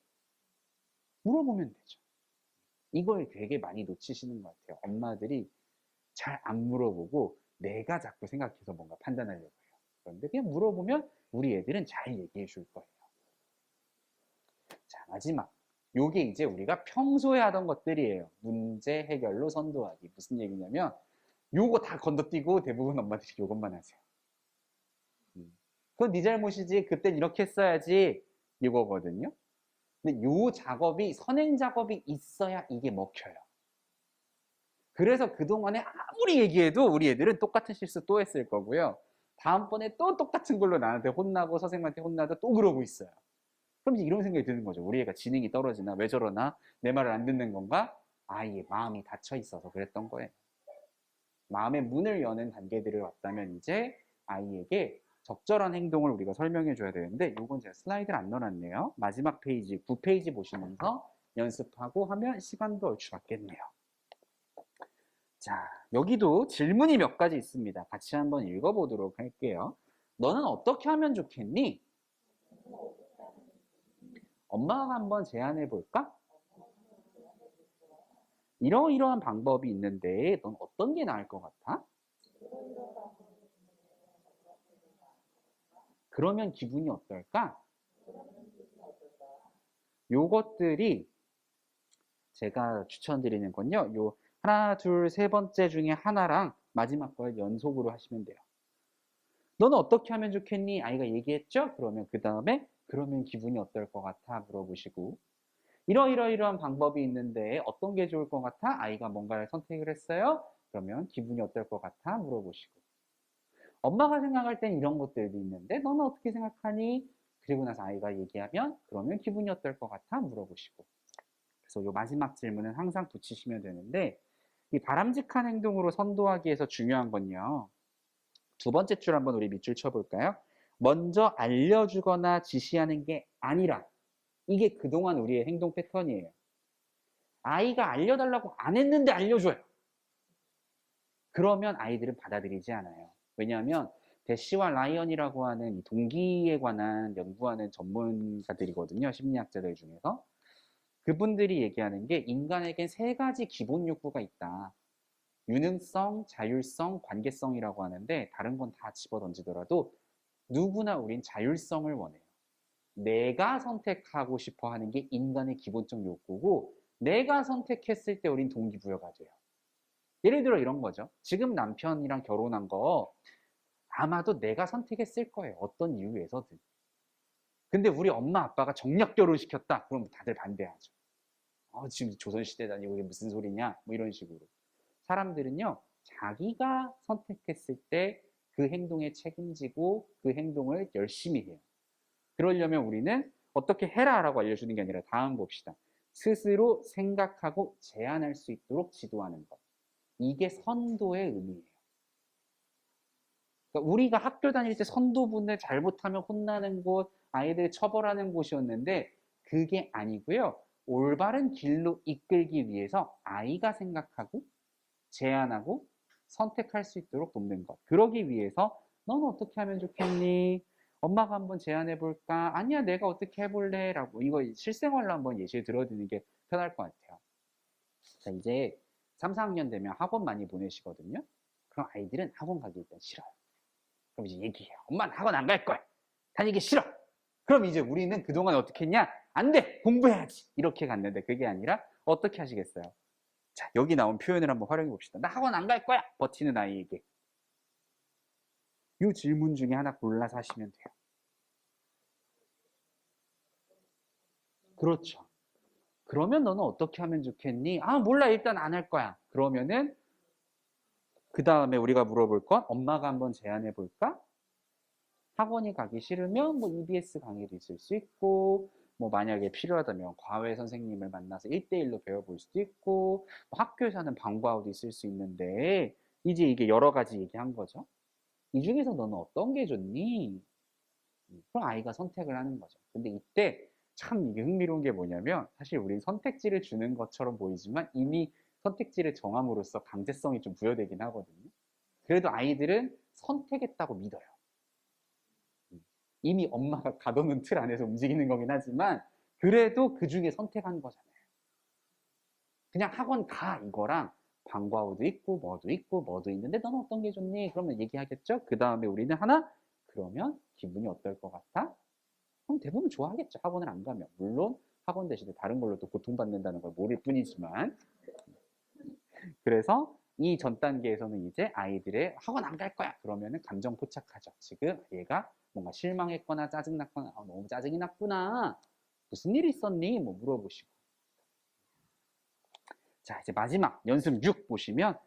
물어보면 되죠. 이걸 되게 많이 놓치시는 것 같아요. 엄마들이 잘 안 물어보고 내가 자꾸 생각해서 뭔가 판단하려고 해요. 그런데 그냥 물어보면 우리 애들은 잘 얘기해 줄 거예요. 자, 마지막. 요게 이제 우리가 평소에 하던 것들이에요. 문제 해결로 선도하기. 무슨 얘기냐면 요거 다 건너뛰고 대부분 엄마들이 요것만 하세요. 그건 네 잘못이지. 그땐 이렇게 했어야지. 이거거든요. 근데 요 작업이 선행 작업이 있어야 이게 먹혀요. 그래서 그동안에 아무리 얘기해도 우리 애들은 똑같은 실수 또 했을 거고요. 다음번에 또 똑같은 걸로 나한테 혼나고 선생님한테 혼나도 또 그러고 있어요. 그럼 이제 이런 생각이 드는 거죠. 우리 애가 지능이 떨어지나? 왜 저러나? 내 말을 안 듣는 건가? 아이의 마음이 닫혀 있어서 그랬던 거예요. 마음의 문을 여는 단계들을 왔다면 이제 아이에게 적절한 행동을 우리가 설명해 줘야 되는데 이건 제가 슬라이드를 안 넣어놨네요. 마지막 페이지 9페이지 보시면서 연습하고 하면 시간도 얼추 맞겠네요. 자, 여기도 질문이 몇 가지 있습니다. 같이 한번 읽어보도록 할게요. 너는 어떻게 하면 좋겠니? 엄마가 한번 제안해 볼까? 이러이러한 방법이 있는데 넌 어떤 게 나을 것 같아? 그러면 기분이 어떨까? 요것들이 제가 추천드리는 건요. 요 하나, 둘, 세 번째 중에 하나랑 마지막 걸 연속으로 하시면 돼요. 너는 어떻게 하면 좋겠니? 아이가 얘기했죠? 그러면 그 다음에 그러면 기분이 어떨 것 같아? 물어보시고 이러이러이러한 방법이 있는데 어떤 게 좋을 것 같아? 아이가 뭔가를 선택을 했어요? 그러면 기분이 어떨 것 같아? 물어보시고 엄마가 생각할 땐 이런 것들도 있는데 너는 어떻게 생각하니? 그리고 나서 아이가 얘기하면 그러면 기분이 어떨 것 같아? 물어보시고 그래서 요 마지막 질문은 항상 붙이시면 되는데 이 바람직한 행동으로 선도하기에서 중요한 건요. 두 번째 줄 한번 우리 밑줄 쳐볼까요? 먼저 알려주거나 지시하는 게 아니라 이게 그동안 우리의 행동 패턴이에요. 아이가 알려달라고 안 했는데 알려줘요. 그러면 아이들은 받아들이지 않아요. 왜냐하면 대시와 라이언이라고 하는 동기에 관한 연구하는 전문가들이거든요. 심리학자들 중에서. 그분들이 얘기하는 게 인간에겐 세 가지 기본 욕구가 있다. 유능성, 자율성, 관계성이라고 하는데 다른 건 다 집어던지더라도 누구나 우린 자율성을 원해요. 내가 선택하고 싶어 하는 게 인간의 기본적 욕구고 내가 선택했을 때 우린 동기부여가 돼요. 예를 들어 이런 거죠. 지금 남편이랑 결혼한 거 아마도 내가 선택했을 거예요. 어떤 이유에서든. 근데 우리 엄마 아빠가 정략 결혼시켰다. 그럼 다들 반대하죠. 지금 조선시대다니 이게 무슨 소리냐? 뭐 이런 식으로. 사람들은요. 자기가 선택했을 때 그 행동에 책임지고 그 행동을 열심히 해요. 그러려면 우리는 어떻게 해라 라고 알려주는 게 아니라 다음 봅시다. 스스로 생각하고 제안할 수 있도록 지도하는 것. 이게 선도의 의미예요. 그러니까 우리가 학교 다닐 때 선도분들 잘못하면 혼나는 곳, 아이들 처벌하는 곳이었는데 그게 아니고요. 올바른 길로 이끌기 위해서 아이가 생각하고 제안하고 선택할 수 있도록 돕는 것. 그러기 위해서 넌 어떻게 하면 좋겠니? 엄마가 한번 제안해 볼까? 아니야, 내가 어떻게 해볼래? 라고 이거 실생활로 한번 예시를 들어드리는 게 편할 것 같아요. 자, 이제 3, 4학년 되면 학원 많이 보내시거든요. 그럼 아이들은 학원 가기 일단 싫어요. 그럼 이제 얘기해요. 엄마는 학원 안 갈 거야. 다니기 싫어. 그럼 이제 우리는 그동안 어떻게 했냐? 안 돼! 공부해야지! 이렇게 갔는데 그게 아니라 어떻게 하시겠어요? 자, 여기 나온 표현을 한번 활용해 봅시다. 나 학원 안 갈 거야! 버티는 아이에게. 이 질문 중에 하나 골라서 하시면 돼요. 그렇죠. 그러면 너는 어떻게 하면 좋겠니? 아, 몰라. 일단 안 할 거야. 그러면은 그 다음에 우리가 물어볼 건 엄마가 한번 제안해 볼까? 학원이 가기 싫으면 뭐 EBS 강의도 있을 수 있고 뭐 만약에 필요하다면 과외 선생님을 만나서 1대1로 배워볼 수도 있고, 뭐 학교에서는 방과후도 있을 수 있는데, 이제 이게 여러 가지 얘기한 거죠. 이 중에서 너는 어떤 게 좋니? 그럼 아이가 선택을 하는 거죠. 근데 이때 참 이게 흥미로운 게 뭐냐면, 사실 우린 선택지를 주는 것처럼 보이지만 이미 선택지를 정함으로써 강제성이 좀 부여되긴 하거든요. 그래도 아이들은 선택했다고 믿어요. 이미 엄마가 가둬놓은 틀 안에서 움직이는 거긴 하지만 그래도 그 중에 선택한 거잖아요. 그냥 학원 가 이거랑 방과후도 있고 뭐도 있고 뭐도 있는데 너는 어떤 게 좋니? 그러면 얘기하겠죠. 그 다음에 우리는 하나? 그러면 기분이 어떨 것 같아? 그럼 대부분 좋아하겠죠. 학원을 안 가면. 물론 학원 대신에 다른 걸로 또 고통받는다는 걸 모를 뿐이지만. 그래서 이 전 단계에서는 이제 아이들의 학원 안 갈 거야. 그러면은 감정 포착하죠. 지금 얘가 뭔가 실망했거나 짜증났거나 너무 짜증이 났구나. 무슨 일 있었니? 뭐 물어보시고. 자, 이제 마지막 연습 6 보시면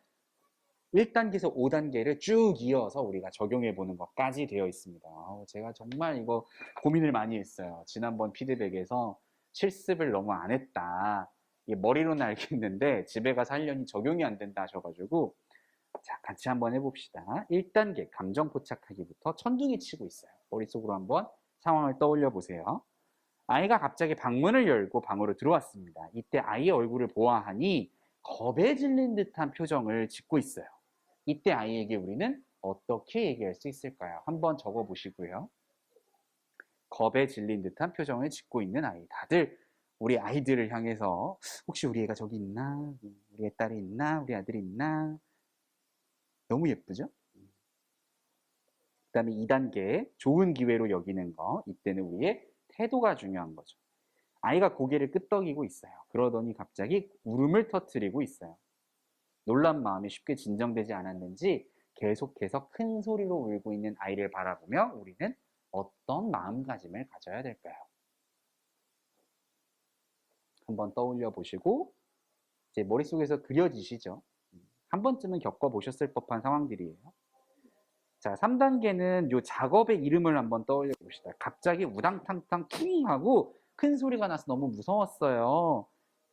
1단계에서 5단계를 쭉 이어서 우리가 적용해 보는 것까지 되어 있습니다. 제가 정말 이거 고민을 많이 했어요. 지난번 피드백에서 실습을 너무 안 했다. 이게 머리로는 알겠는데 집에 가서 하려니 적용이 안 된다 하셔가지고 자, 같이 한번 해봅시다. 1단계 감정 포착하기부터 천둥이 치고 있어요. 머릿속으로 한번 상황을 떠올려 보세요. 아이가 갑자기 방문을 열고 방으로 들어왔습니다. 이때 아이의 얼굴을 보아하니 겁에 질린 듯한 표정을 짓고 있어요. 이때 아이에게 우리는 어떻게 얘기할 수 있을까요? 한번 적어 보시고요. 겁에 질린 듯한 표정을 짓고 있는 아이. 다들 우리 아이들을 향해서 혹시 우리 애가 저기 있나? 우리 애 딸이 있나? 우리 아들이 있나? 너무 예쁘죠? 그 다음에 2단계 좋은 기회로 여기는 거. 이때는 우리의 태도가 중요한 거죠. 아이가 고개를 끄덕이고 있어요. 그러더니 갑자기 울음을 터뜨리고 있어요. 놀란 마음이 쉽게 진정되지 않았는지 계속해서 큰 소리로 울고 있는 아이를 바라보며 우리는 어떤 마음가짐을 가져야 될까요? 한번 떠올려 보시고 이제 머릿속에서 그려지시죠? 한 번쯤은 겪어보셨을 법한 상황들이에요. 자, 3단계는 요 작업의 이름을 한번 떠올려 봅시다. 갑자기 우당탕탕 쿵 하고 큰 소리가 나서 너무 무서웠어요.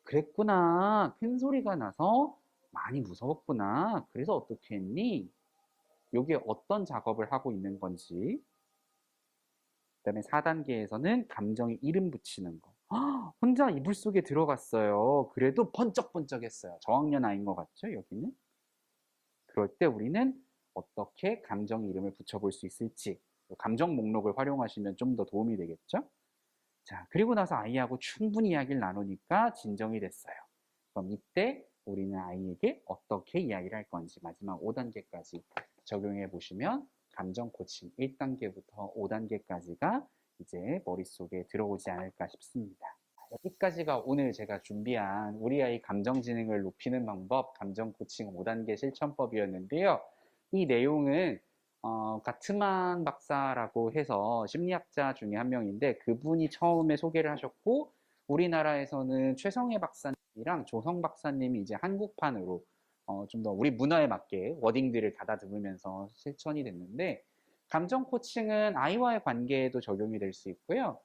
그랬구나. 큰 소리가 나서 많이 무서웠구나. 그래서 어떻게 했니? 요게 어떤 작업을 하고 있는 건지. 그다음에 4단계에서는 감정에 이름 붙이는 거. 혼자 이불 속에 들어갔어요. 그래도 번쩍번쩍했어요. 저학년 아이인 것 같죠, 여기는? 그럴 때 우리는 어떻게 감정 이름을 붙여볼 수 있을지 감정 목록을 활용하시면 좀 더 도움이 되겠죠? 자, 그리고 나서 아이하고 충분히 이야기를 나누니까 진정이 됐어요. 그럼 이때 우리는 아이에게 어떻게 이야기를 할 건지 마지막 5단계까지 적용해 보시면 감정 코칭 1단계부터 5단계까지가 이제 머릿속에 들어오지 않을까 싶습니다. 여기까지가 오늘 제가 준비한 우리 아이 감정 지능을 높이는 방법 감정 코칭 5단계 실천법이었는데요. 이 내용은 가트만 박사라고 해서 심리학자 중에 한 명인데 그분이 처음에 소개를 하셨고 우리나라에서는 최성애 박사님이랑 조성 박사님이 이제 한국판으로 좀 더 우리 문화에 맞게 워딩들을 가다듬으면서 실천이 됐는데 감정 코칭은 아이와의 관계에도 적용이 될 수 있고요.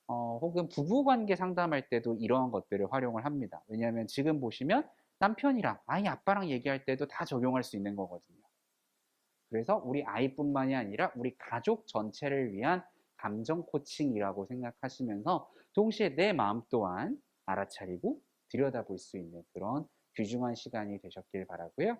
혹은 부부관계 상담할 때도 이러한 것들을 활용을 합니다. 왜냐하면 지금 보시면 남편이랑 아이 아빠랑 얘기할 때도 다 적용할 수 있는 거거든요. 그래서 우리 아이뿐만이 아니라 우리 가족 전체를 위한 감정 코칭이라고 생각하시면서 동시에 내 마음 또한 알아차리고 들여다볼 수 있는 그런 귀중한 시간이 되셨길 바라고요.